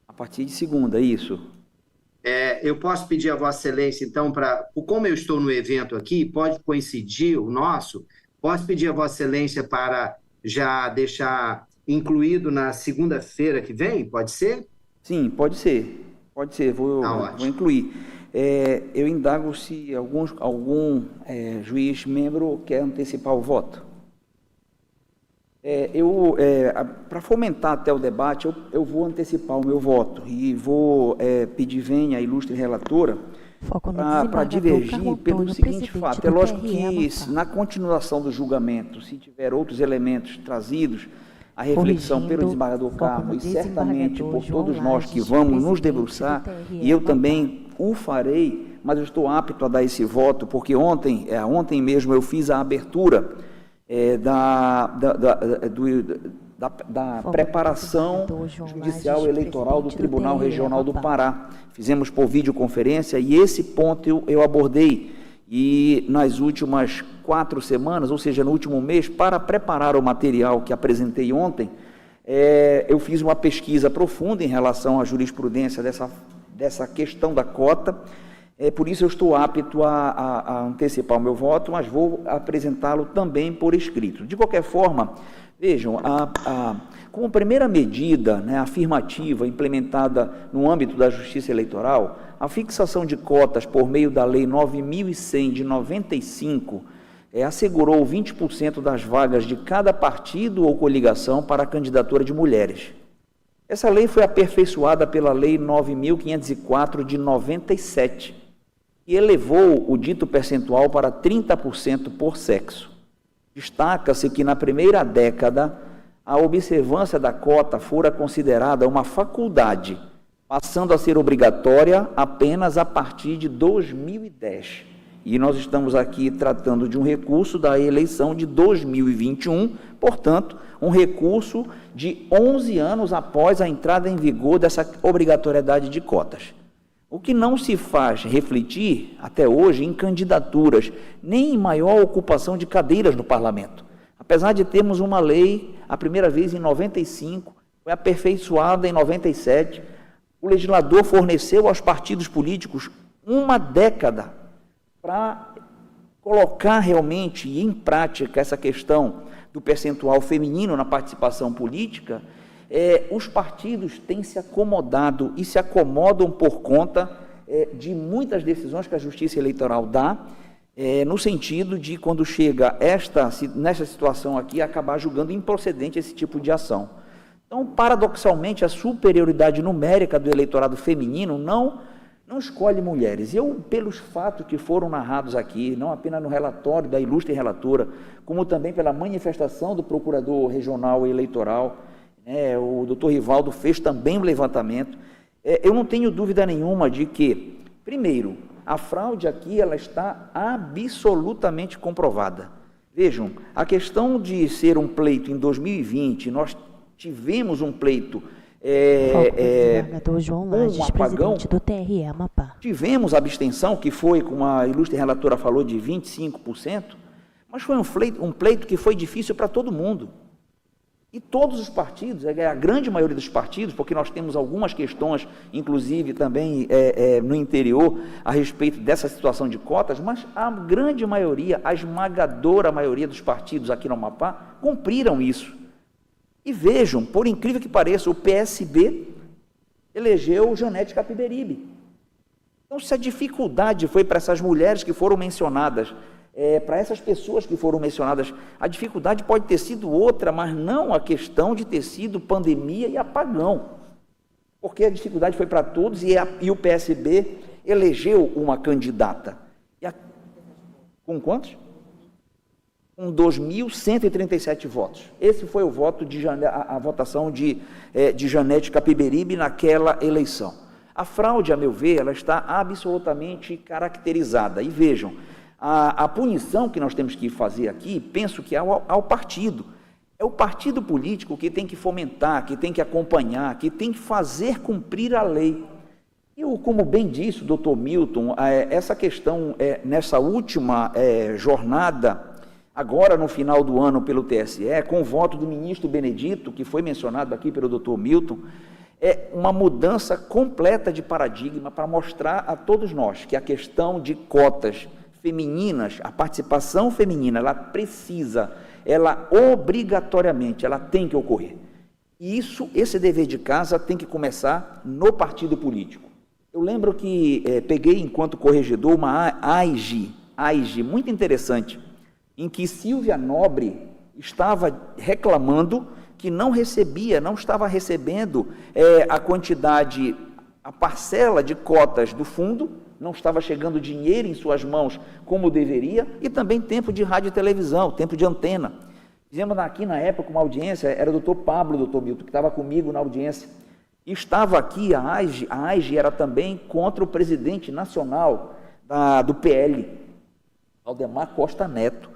A partir de segunda, isso. Eu posso pedir a Vossa Excelência, então, como eu estou no evento aqui, pode coincidir o nosso, posso pedir a Vossa Excelência para já deixar incluído na segunda-feira que vem, pode ser? Sim, pode ser, vou incluir. Eu indago se algum juiz membro quer antecipar o voto. Para fomentar até o debate, eu vou antecipar o meu voto e vou pedir venha a ilustre relatora para divergir pelo seguinte fato. É lógico que na continuação do julgamento, se tiver outros elementos trazidos à reflexão pelo desembargador Carmo e certamente por todos nós que vamos nos debruçar, e eu também o farei, mas eu estou apto a dar esse voto, porque ontem mesmo eu fiz a abertura da preparação judicial eleitoral do Tribunal Regional do Pará. Fizemos por videoconferência e esse ponto eu abordei. E nas últimas 4 semanas, ou seja, no último mês, para preparar o material que apresentei ontem, eu fiz uma pesquisa profunda em relação à jurisprudência dessa questão da cota. Por isso eu estou apto a antecipar o meu voto, mas vou apresentá-lo também por escrito. De qualquer forma, vejam, como primeira medida, né, afirmativa implementada no âmbito da Justiça Eleitoral, a fixação de cotas por meio da Lei 9.100 de 95 assegurou 20% das vagas de cada partido ou coligação para a candidatura de mulheres. Essa lei foi aperfeiçoada pela Lei 9.504 de 97, e elevou o dito percentual para 30% por sexo. Destaca-se que na primeira década, a observância da cota fora considerada uma faculdade, passando a ser obrigatória apenas a partir de 2010. E nós estamos aqui tratando de um recurso da eleição de 2021, portanto, um recurso de 11 anos após a entrada em vigor dessa obrigatoriedade de cotas. O que não se faz refletir, até hoje, em candidaturas, nem em maior ocupação de cadeiras no parlamento. Apesar de termos uma lei, a primeira vez em 95, foi aperfeiçoada em 97, o legislador forneceu aos partidos políticos uma década para colocar realmente em prática essa questão do percentual feminino na participação política, os partidos têm se acomodado e se acomodam por conta de muitas decisões que a Justiça Eleitoral dá, no sentido de, quando chega nessa situação aqui, acabar julgando improcedente esse tipo de ação. Então, paradoxalmente, a superioridade numérica do eleitorado feminino não escolhe mulheres. Eu, pelos fatos que foram narrados aqui, não apenas no relatório da ilustre relatora, como também pela manifestação do procurador regional eleitoral, o doutor Rivaldo fez também um levantamento, eu não tenho dúvida nenhuma de que, primeiro, a fraude aqui ela está absolutamente comprovada. Vejam, a questão de ser um pleito em 2020, nós tivemos um pleito João Lages, presidente do TRE Amapá. Tivemos a abstenção, que foi, como a ilustre relatora falou, de 25%, mas foi um pleito que foi difícil para todo mundo. E todos os partidos, a grande maioria dos partidos, porque nós temos algumas questões, inclusive também no interior, a respeito dessa situação de cotas, mas a grande maioria, a esmagadora maioria dos partidos aqui no Amapá, cumpriram isso. E vejam, por incrível que pareça, o PSB elegeu Janete Capiberibe. Então, se a dificuldade foi para essas mulheres que foram mencionadas, para essas pessoas que foram mencionadas, a dificuldade pode ter sido outra, mas não a questão de ter sido pandemia e apagão. Porque a dificuldade foi para todos e o PSB elegeu uma candidata. Com quantos? Com 2.137 votos. Esse foi o voto a votação de Janete Capiberibe naquela eleição. A fraude, a meu ver, ela está absolutamente caracterizada. E vejam, a punição que nós temos que fazer aqui, penso que é ao partido. É o partido político que tem que fomentar, que tem que acompanhar, que tem que fazer cumprir a lei. E, como bem disse o doutor Milton, essa questão, nessa última jornada, agora no final do ano pelo TSE, com o voto do ministro Benedito, que foi mencionado aqui pelo doutor Milton, é uma mudança completa de paradigma para mostrar a todos nós que a questão de cotas femininas, a participação feminina, ela obrigatoriamente, ela tem que ocorrer. E esse dever de casa tem que começar no partido político. Eu lembro que peguei, enquanto corregedor, uma AIG muito interessante, em que Silvia Nobre estava reclamando que não estava recebendo a parcela de cotas do fundo, não estava chegando dinheiro em suas mãos como deveria, e também tempo de rádio e televisão, tempo de antena. Fizemos aqui na época uma audiência, era o doutor Pablo, doutor Milton, que estava comigo na audiência, e estava aqui a AIG era também contra o presidente nacional do PL, Aldemar Costa Neto.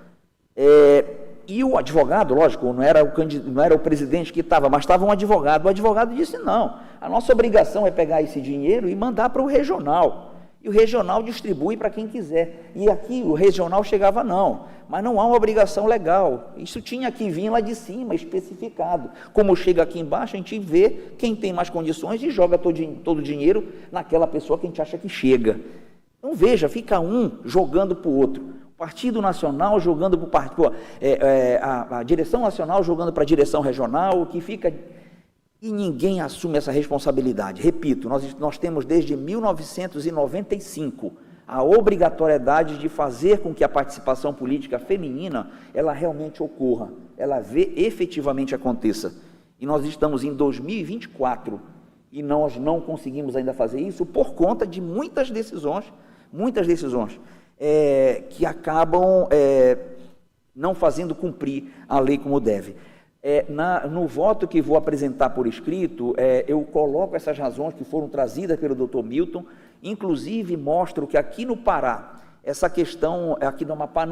E o advogado, lógico, não era o presidente que estava, mas estava um advogado. O advogado disse, não, a nossa obrigação é pegar esse dinheiro e mandar para o regional. E o regional distribui para quem quiser. E aqui o regional chegava, não, mas não há uma obrigação legal. Isso tinha que vir lá de cima, especificado. Como chega aqui embaixo, a gente vê quem tem mais condições e joga todo o dinheiro naquela pessoa que a gente acha que chega. Então, veja, fica um jogando para o outro. Partido Nacional jogando para o partido, a direção nacional jogando para a direção regional, o que fica... E ninguém assume essa responsabilidade. Repito, nós temos desde 1995 a obrigatoriedade de fazer com que a participação política feminina, ela realmente ocorra, ela efetivamente aconteça. E nós estamos em 2024 e nós não conseguimos ainda fazer isso por conta de muitas decisões, que acabam não fazendo cumprir a lei como deve. No voto que vou apresentar por escrito, eu coloco essas razões que foram trazidas pelo doutor Milton, inclusive mostro que aqui no Pará, essa questão, aqui no Amapá,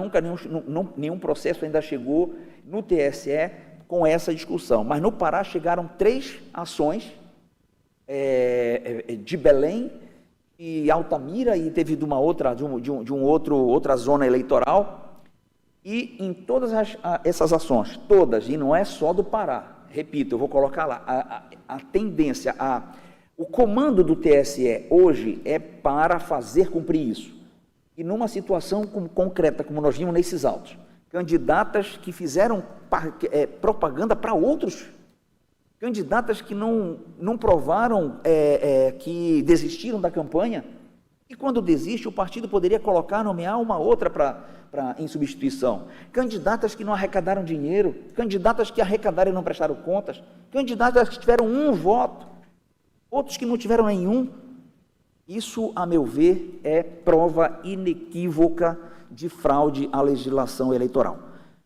nenhum processo ainda chegou no TSE com essa discussão, mas no Pará chegaram 3 ações de Belém e Altamira, e teve de uma outra zona eleitoral. E em todas essas ações, todas, e não é só do Pará, repito, eu vou colocar lá, a tendência, o comando do TSE hoje é para fazer cumprir isso. que numa situação concreta, como nós vimos nesses autos, candidatas que fizeram propaganda para outros, candidatas que não provaram, que desistiram da campanha, e quando desiste, o partido poderia nomear uma outra em substituição. Candidatas que não arrecadaram dinheiro, candidatas que arrecadaram e não prestaram contas, candidatas que tiveram um voto, outros que não tiveram nenhum. Isso, a meu ver, é prova inequívoca de fraude à legislação eleitoral.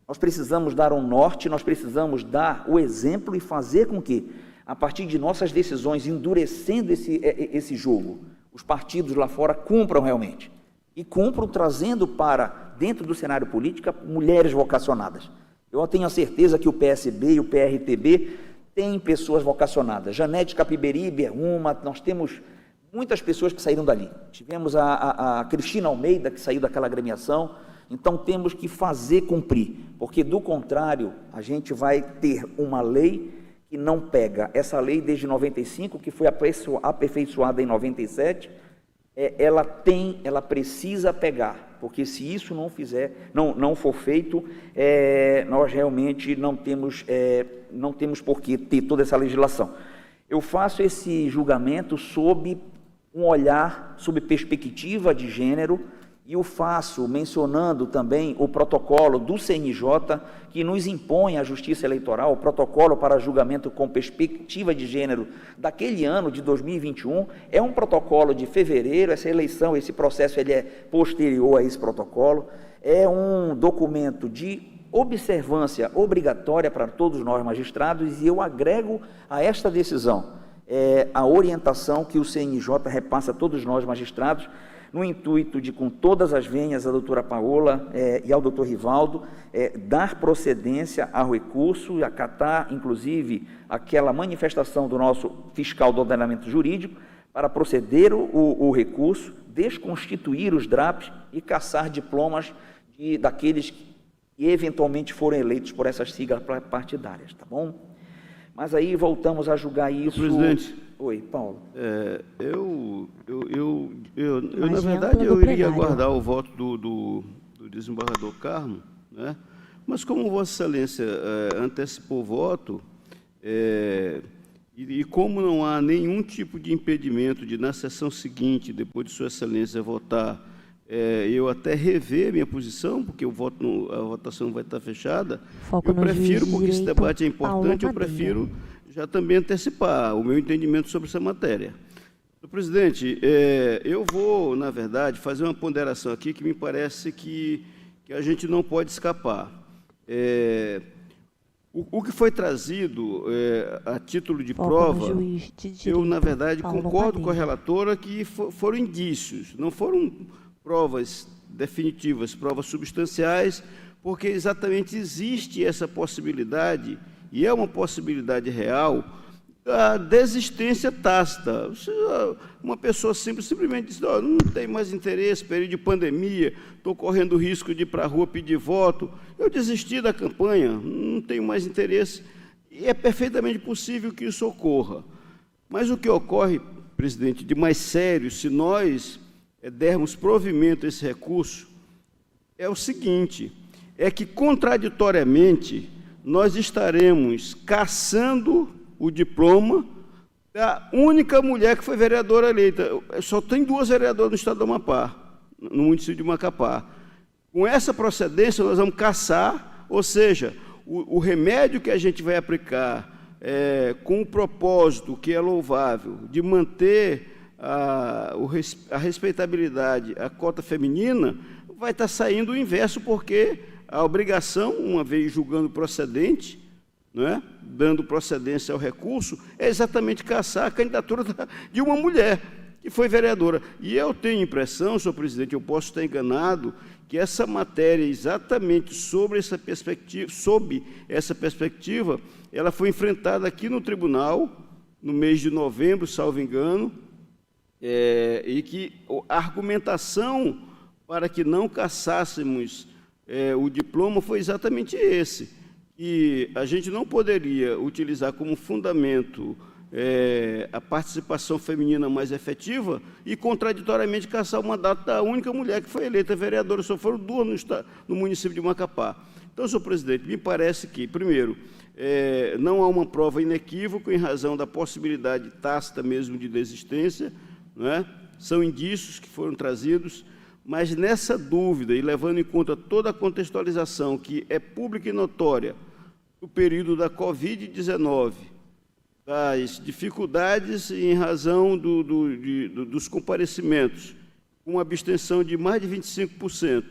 Nós precisamos dar um norte, nós precisamos dar o exemplo e fazer com que, a partir de nossas decisões, endurecendo esse jogo, os partidos lá fora cumpram realmente. E cumpram trazendo para dentro do cenário político mulheres vocacionadas. Eu tenho a certeza que o PSB e o PRTB têm pessoas vocacionadas. Janete Capiberibe é uma, nós temos muitas pessoas que saíram dali. Tivemos a Cristina Almeida, que saiu daquela agremiação. Então, temos que fazer cumprir, porque, do contrário, a gente vai ter uma lei que não pega. Essa lei, desde 95, que foi aperfeiçoada em 97, ela precisa pegar, porque se isso não for feito, nós realmente não temos por que ter toda essa legislação. Eu faço esse julgamento sob um olhar, sob perspectiva de gênero, e eu faço mencionando também o protocolo do CNJ, que nos impõe à Justiça Eleitoral, o protocolo para julgamento com perspectiva de gênero daquele ano, de 2021, é um protocolo de fevereiro. Essa eleição, esse processo, ele é posterior a esse protocolo, é um documento de observância obrigatória para todos nós magistrados, e eu agrego a esta decisão a orientação que o CNJ repassa a todos nós magistrados, no intuito de, com todas as venhas, a doutora Paola e ao doutor Rivaldo, dar procedência ao recurso e acatar, inclusive, aquela manifestação do nosso fiscal do ordenamento jurídico para proceder o recurso, desconstituir os DRAPs e caçar diplomas daqueles que eventualmente foram eleitos por essas siglas partidárias, tá bom? Mas aí voltamos a julgar isso... Presidente... Oi, Paulo. Na verdade, eu iria aguardar o voto do desembargador Carmo, né? Mas como Vossa Excelência antecipou o voto, e como não há nenhum tipo de impedimento de, na sessão seguinte, depois de Sua Excelência votar, eu até rever minha posição, porque a votação vai estar fechada, eu prefiro, porque esse debate é importante, eu prefiro já também antecipar o meu entendimento sobre essa matéria. Senhor presidente, eu vou, na verdade, fazer uma ponderação aqui que me parece que a gente não pode escapar. O que foi trazido a título de prova, eu, na verdade, concordo com a relatora que foram indícios, não foram provas definitivas, provas substanciais, porque exatamente existe essa possibilidade, e é uma possibilidade real, da desistência tácita. Uma pessoa simplesmente diz, não tem mais interesse, período de pandemia, estou correndo o risco de ir para a rua pedir voto, eu desisti da campanha, não tenho mais interesse, e é perfeitamente possível que isso ocorra. Mas o que ocorre, presidente, de mais sério, se nós dermos provimento a esse recurso, é o seguinte, é que, contraditoriamente, nós estaremos caçando o diploma da única mulher que foi vereadora eleita. Só tem 2 vereadoras no estado do Amapá, no município de Macapá. Com essa procedência, nós vamos caçar, ou seja, o remédio que a gente vai aplicar com o propósito, que é louvável, de manter a respeitabilidade, a cota feminina, vai estar saindo o inverso, porque a obrigação, uma vez julgando procedente, né, dando procedência ao recurso, é exatamente caçar a candidatura de uma mulher que foi vereadora. E eu tenho impressão, senhor presidente, eu posso estar enganado, que essa matéria, exatamente sob essa perspectiva, ela foi enfrentada aqui no tribunal, no mês de novembro, salvo engano, e que a argumentação para que não caçássemos o diploma foi exatamente esse, que a gente não poderia utilizar como fundamento a participação feminina mais efetiva e, contraditoriamente, cassar o mandato da única mulher que foi eleita vereadora. Só foram 2 no município de Macapá. Então, senhor presidente, me parece que, primeiro, não há uma prova inequívoca em razão da possibilidade tácita mesmo de desistência, não é? São indícios que foram trazidos, mas nessa dúvida e levando em conta toda a contextualização que é pública e notória do período da Covid-19, das dificuldades em razão dos comparecimentos, com uma abstenção de mais de 25%,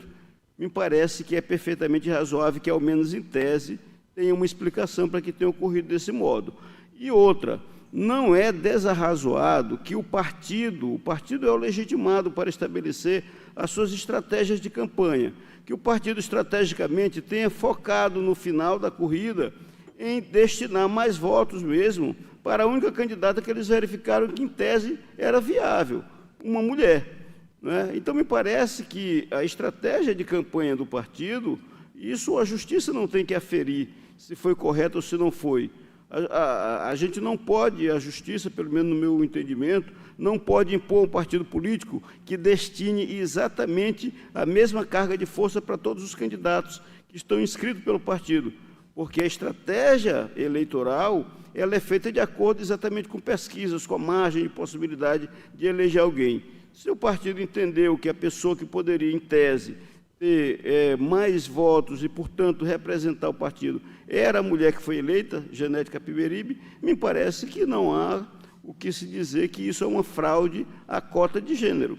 me parece que é perfeitamente razoável que, ao menos em tese, tenha uma explicação para que tenha ocorrido desse modo. E outra, não é desarrazoado que o partido é o legitimado para estabelecer as suas estratégias de campanha, que o partido estrategicamente tenha focado no final da corrida em destinar mais votos mesmo para a única candidata que eles verificaram que, em tese, era viável, uma mulher. Né? Então, me parece que a estratégia de campanha do partido, isso a justiça não tem que aferir se foi correto ou se não foi. A gente não pode, a justiça, pelo menos no meu entendimento, não pode impor um partido político que destine exatamente a mesma carga de força para todos os candidatos que estão inscritos pelo partido, porque a estratégia eleitoral ela é feita de acordo exatamente com pesquisas, com a margem de possibilidade de eleger alguém. Se o partido entendeu que a pessoa que poderia, em tese, ter mais votos e, portanto, representar o partido era a mulher que foi eleita, Janete Capiberibe, me parece que não há o que se dizer que isso é uma fraude à cota de gênero.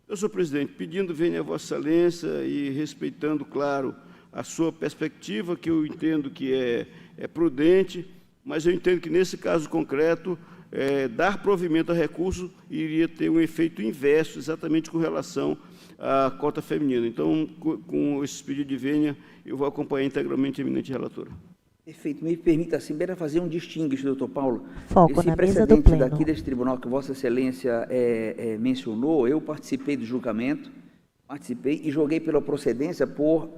Eu, senhor presidente, pedindo vênia a Vossa Excelência e respeitando, claro, a sua perspectiva, que eu entendo que é prudente, mas eu entendo que, nesse caso concreto, dar provimento a recurso iria ter um efeito inverso, exatamente com relação à cota feminina. Então, com esse pedido de vênia, eu vou acompanhar integralmente a eminente relatora. Perfeito. Me permita, assim, bem fazer um distinguish, doutor Paulo. Foco esse na mesa do pleno. Daqui desse tribunal que Vossa Excelência mencionou, eu participei do julgamento, participei e joguei pela procedência por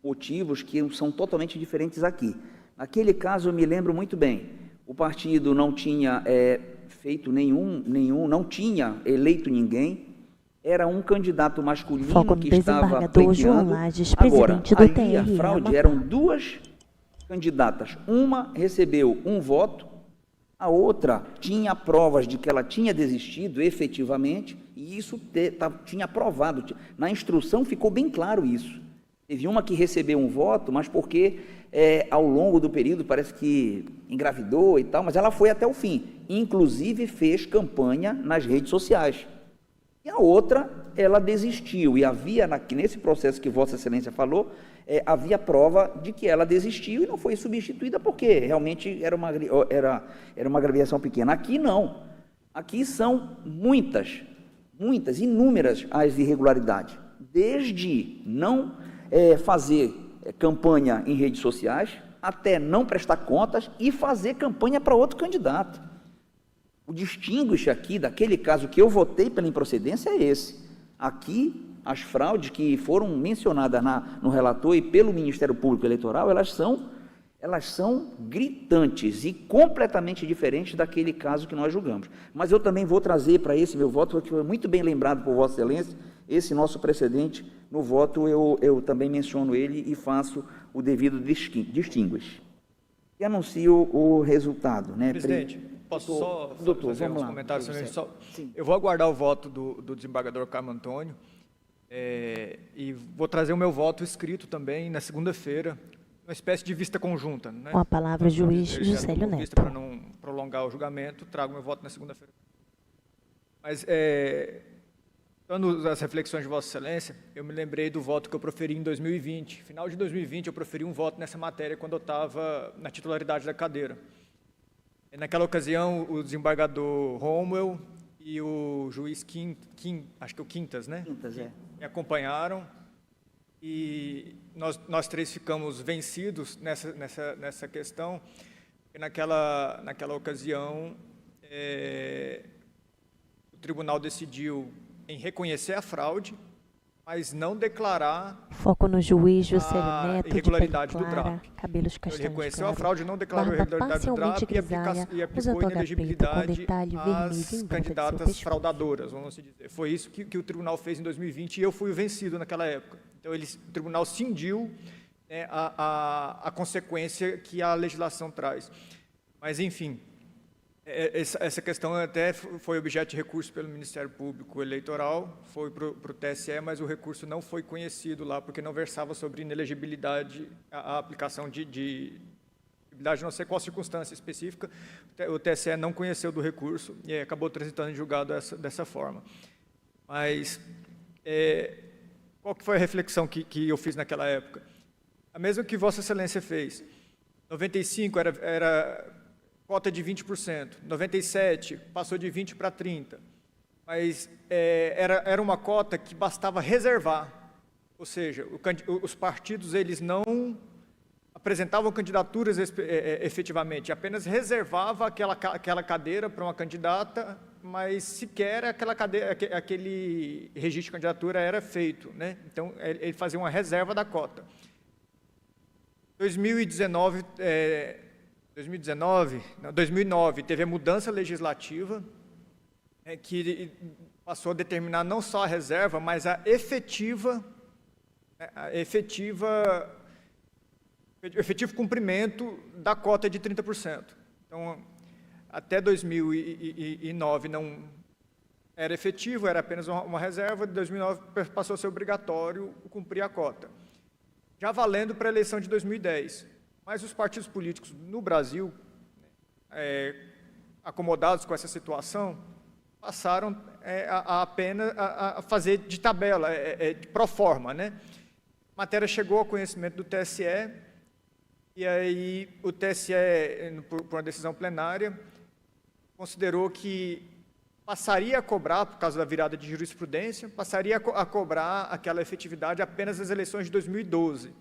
motivos que são totalmente diferentes aqui. Naquele caso, eu me lembro muito bem, o partido não tinha feito não tinha eleito ninguém, era um candidato masculino Foco que estava pleiteando. João Lages, presidente agora, do TRE. A fraude eram 2 candidatas, uma recebeu 1 voto, a outra tinha provas de que ela tinha desistido efetivamente, e isso tinha provado, na instrução ficou bem claro isso. Teve uma que recebeu 1 voto, mas porque ao longo do período parece que engravidou e tal, mas ela foi até o fim, inclusive fez campanha nas redes sociais. E a outra, ela desistiu, e havia, nesse processo que Vossa Excelência falou, havia prova de que ela desistiu e não foi substituída porque realmente era uma gravidez pequena. Aqui não. Aqui são muitas, inúmeras as irregularidades. Desde não fazer campanha em redes sociais, até não prestar contas e fazer campanha para outro candidato. O distinguish aqui, daquele caso que eu votei pela improcedência, é esse. Aqui, as fraudes que foram mencionadas no relator e pelo Ministério Público Eleitoral, elas são gritantes e completamente diferentes daquele caso que nós julgamos. Mas eu também vou trazer para esse meu voto, que foi muito bem lembrado por Vossa Excelência, esse nosso precedente, no voto eu também menciono ele e faço o devido distinguish. E anuncio o resultado. Né? Presidente, posso só fazer uns comentários? Eu vou aguardar o voto do desembargador Carmo Antônio e vou trazer o meu voto escrito também na segunda-feira, uma espécie de vista conjunta. Né? Com a palavra o juiz Juscelio Neto. Para não prolongar o julgamento, trago meu voto na segunda-feira. Mas, dando as reflexões de Vossa Excelência, eu me lembrei do voto que eu proferi em 2020. Final de 2020, eu proferi um voto nessa matéria quando eu estava na titularidade da cadeira. Naquela ocasião, o desembargador Romuel e o juiz acho que o Quintas, né? Quintas, me acompanharam e nós 3 ficamos vencidos nessa questão. E naquela ocasião, o tribunal decidiu em reconhecer a fraude mas não declarar foco no juiz Juscelio Neto, irregularidade de do DRAP. Cabelos castanhos Ele reconheceu claros, a fraude, não declarou a irregularidade do DRAP e aplicou inelegibilidade às candidatas fraudadoras, vamos assim dizer. Foi isso que o tribunal fez em 2020 e eu fui o vencido naquela época. Então, o tribunal cindiu, né, a consequência que a legislação traz. Mas, enfim, essa questão até foi objeto de recurso pelo Ministério Público Eleitoral, foi para o TSE, mas o recurso não foi conhecido lá, porque não versava sobre inelegibilidade, a aplicação de inelegibilidade, não sei qual circunstância específica, o TSE não conheceu do recurso e acabou transitando em julgado dessa forma. Mas qual que foi a reflexão que eu fiz naquela época? A mesma que Vossa Excelência fez. 95 era cota de 20%, 97 passou de 20 para 30%, mas era uma cota que bastava reservar, ou seja, os partidos eles não apresentavam candidaturas efetivamente, apenas reservava aquela cadeira para uma candidata, mas sequer aquele registro de candidatura era feito, né? Então, ele fazia uma reserva da cota. 2009 teve a mudança legislativa, que passou a determinar não só a reserva, mas o efetivo cumprimento da cota de 30%. Então, até 2009 não era efetivo, era apenas uma reserva, de 2009 passou a ser obrigatório cumprir a cota. Já valendo para a eleição de 2010. Mas os partidos políticos no Brasil, acomodados com essa situação, passaram apenas a fazer de tabela, de proforma, né? A matéria chegou ao conhecimento do TSE, e aí o TSE, por uma decisão plenária, considerou que passaria a cobrar, por causa da virada de jurisprudência, passaria a cobrar aquela efetividade apenas das eleições de 2012.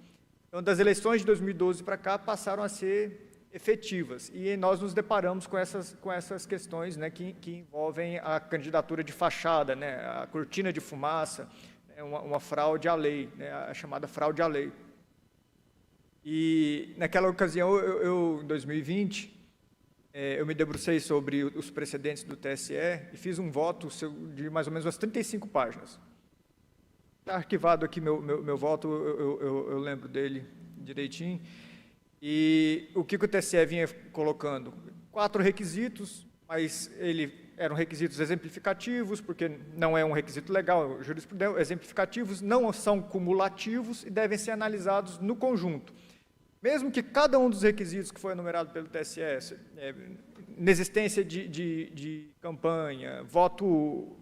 Então, das eleições de 2012 para cá, passaram a ser efetivas. E nós nos deparamos com essas questões, né, que envolvem a candidatura de fachada, né, a cortina de fumaça, né, uma fraude à lei, né, a chamada fraude à lei. E, naquela ocasião, em 2020, eu me debrucei sobre os precedentes do TSE e fiz um voto de mais ou menos umas 35 páginas. Está arquivado aqui meu voto, eu lembro dele direitinho. E o que o TSE vinha colocando? 4 requisitos, mas eram requisitos exemplificativos, porque não é um requisito legal, jurisprudência, exemplificativos, não são cumulativos e devem ser analisados no conjunto. Mesmo que cada um dos requisitos que foi enumerado pelo TSE, inexistência de campanha, voto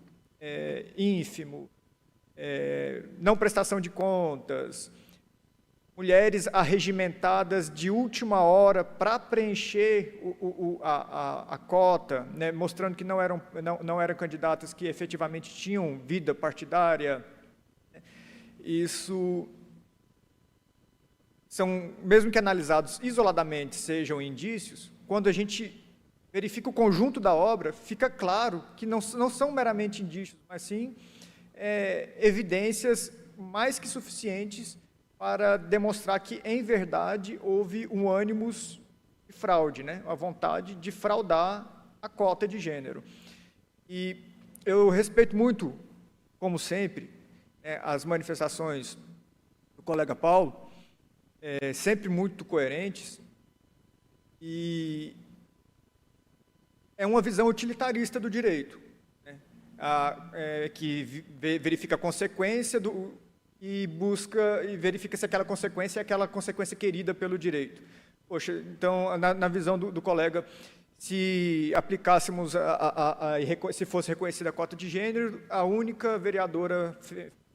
ínfimo, não prestação de contas, mulheres arregimentadas de última hora para preencher a cota, né, mostrando que não eram candidatas que efetivamente tinham vida partidária, isso são, mesmo que analisados isoladamente sejam indícios, quando a gente verifica o conjunto da obra, fica claro que não são meramente indícios, mas sim evidências mais que suficientes para demonstrar que, em verdade, houve um ânimos de fraude, né? A vontade de fraudar a cota de gênero. E eu respeito muito, como sempre, as manifestações do colega Paulo, sempre muito coerentes, e é uma visão utilitarista do direito, né? Que verifica a consequência e verifica se aquela consequência é aquela consequência querida pelo direito. Poxa, então, na visão do colega, se aplicássemos, se fosse reconhecida a cota de gênero, a única vereadora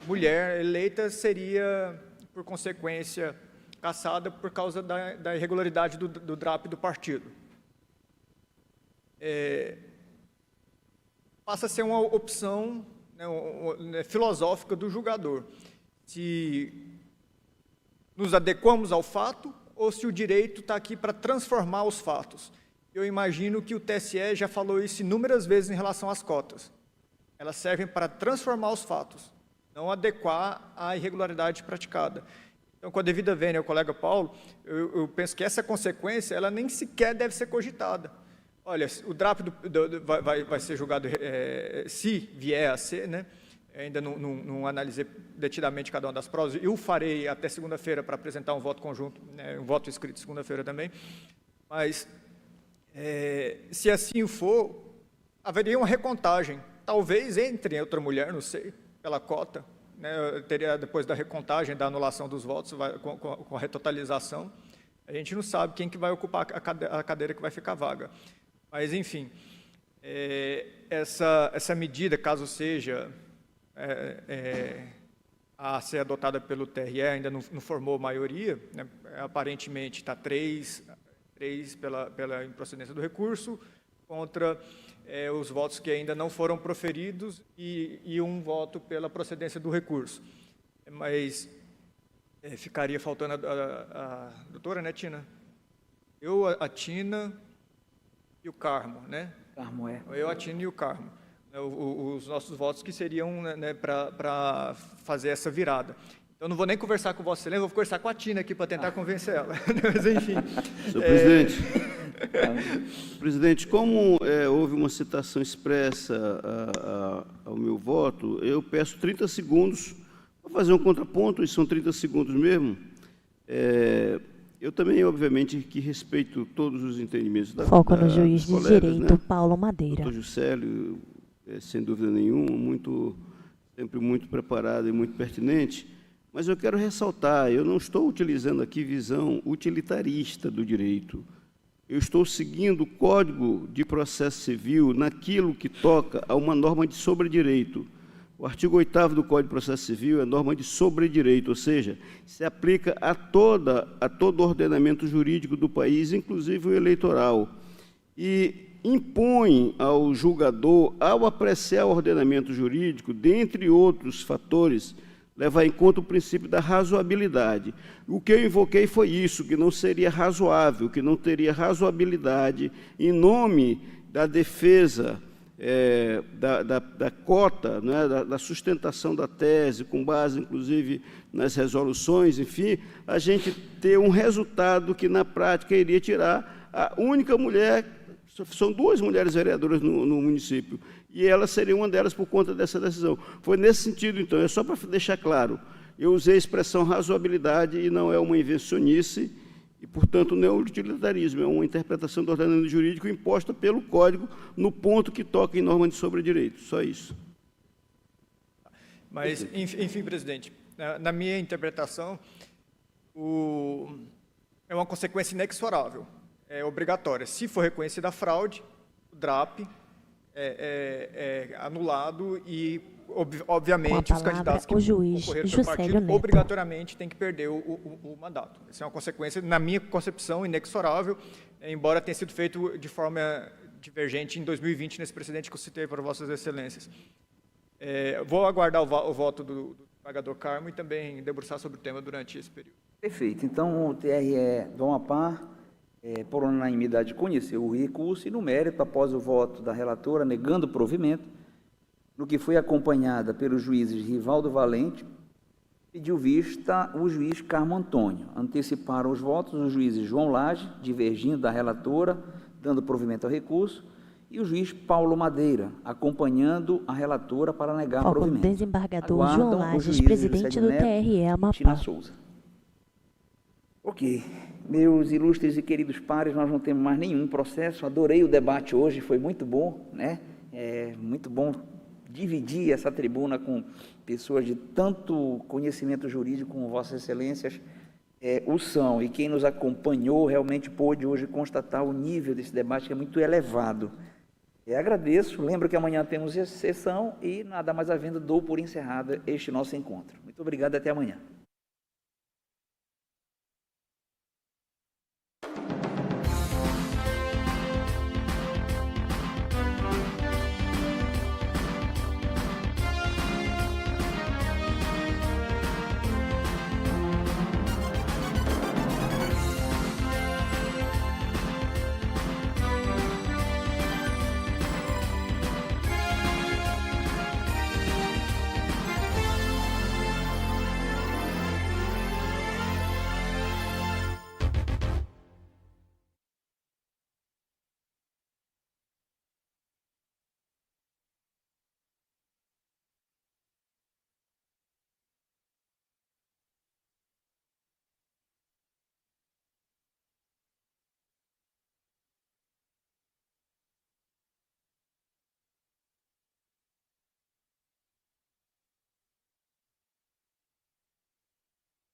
mulher eleita seria, por consequência, cassada por causa da irregularidade do DRAP do partido. Passa a ser uma opção, né, filosófica do julgador. Se nos adequamos ao fato ou se o direito está aqui para transformar os fatos. Eu imagino que o TSE já falou isso inúmeras vezes em relação às cotas. Elas servem para transformar os fatos. não adequar à irregularidade praticada. Então, com a devida vênia ao colega Paulo, eu penso que essa consequência, ela nem sequer deve ser cogitada. Olha, o DRAP vai ser julgado, se vier a ser, né? Ainda não analisei detidamente cada uma das provas, eu farei até segunda-feira para apresentar um voto conjunto, né, um voto escrito segunda-feira também, mas, se assim for, haveria uma recontagem, talvez entre outra mulher, não sei, pela cota, né, teria depois da recontagem, da anulação dos votos, com a retotalização, a gente não sabe quem que vai ocupar a cadeira que vai ficar vaga. Mas, enfim, essa medida, caso seja a ser adotada pelo TRE, ainda não formou maioria, né, aparentemente está 3 pela improcedência do recurso, contra os votos que ainda não foram proferidos e um voto pela procedência do recurso. Mas ficaria faltando a doutora, né, Tina? Eu, a Tina e o Carmo, né? Carmo, Eu, a Tina e o Carmo. Os nossos votos que seriam, né, para fazer essa virada. Então, não vou nem conversar com Vossa Excelência, vou conversar com a Tina aqui para tentar convencer ela. Mas, enfim. Senhor presidente, presidente, como houve uma citação expressa ao meu voto, eu peço 30 segundos para fazer um contraponto, e são 30 segundos mesmo. Eu também, obviamente, que respeito todos os entendimentos da Foco no juiz de colegas, direito, né? Paulo Madeira. Doutor Juscelio, sem dúvida nenhuma, sempre muito preparado e muito pertinente, mas eu quero ressaltar, eu não estou utilizando aqui visão utilitarista do direito. Eu estou seguindo o Código de Processo Civil naquilo que toca a uma norma de sobredireito. O artigo 8º do Código de Processo Civil é norma de sobredireito, ou seja, se aplica a todo ordenamento jurídico do país, inclusive o eleitoral, e impõe ao julgador, ao apreciar o ordenamento jurídico, dentre outros fatores, levar em conta o princípio da razoabilidade. O que eu invoquei foi isso, que não seria razoável, que não teria razoabilidade em nome da defesa da cota, né, da sustentação da tese, com base, inclusive, nas resoluções, enfim, a gente ter um resultado que, na prática, iria tirar a única mulher, são 2 mulheres vereadoras no município, e ela seria uma delas por conta dessa decisão. Foi nesse sentido, então, só para deixar claro, eu usei a expressão razoabilidade e não é uma invencionice, e, portanto, não é um utilitarismo, é uma interpretação do ordenamento jurídico imposta pelo Código no ponto que toca em norma de sobredireito. Só isso. Mas, enfim, presidente, na minha interpretação, é uma consequência inexorável, é obrigatória. Se for reconhecida a fraude, o DRAP é anulado e, obviamente, os candidatos que concorreram pelo partido obrigatoriamente têm que perder o mandato. Essa é uma consequência, na minha concepção, inexorável, embora tenha sido feito de forma divergente em 2020, nesse precedente que eu citei para Vossas Excelências. Vou aguardar o voto do desembargador Carmo e também debruçar sobre o tema durante esse período. Perfeito. Então, o TRE do Amapá, por unanimidade, conheceu o recurso e, no mérito, após o voto da relatora, negando o provimento, no que foi acompanhada pelos juízes Rivaldo Valente, pediu vista o juiz Carmo Antônio. Anteciparam os votos os juízes João Lage, divergindo da relatora, dando provimento ao recurso, e o juiz Paulo Madeira, acompanhando a relatora para negar o provimento. Desembargador João Lages, presidente do TRE Amapá. Souza. Ok. Meus ilustres e queridos pares, nós não temos mais nenhum processo. Adorei o debate hoje, foi muito bom, né? Muito bom dividir essa tribuna com pessoas de tanto conhecimento jurídico como Vossas Excelências o são. E quem nos acompanhou realmente pôde hoje constatar o nível desse debate, que é muito elevado. Agradeço, lembro que amanhã temos sessão e, nada mais havendo, dou por encerrada este nosso encontro. Muito obrigado e até amanhã.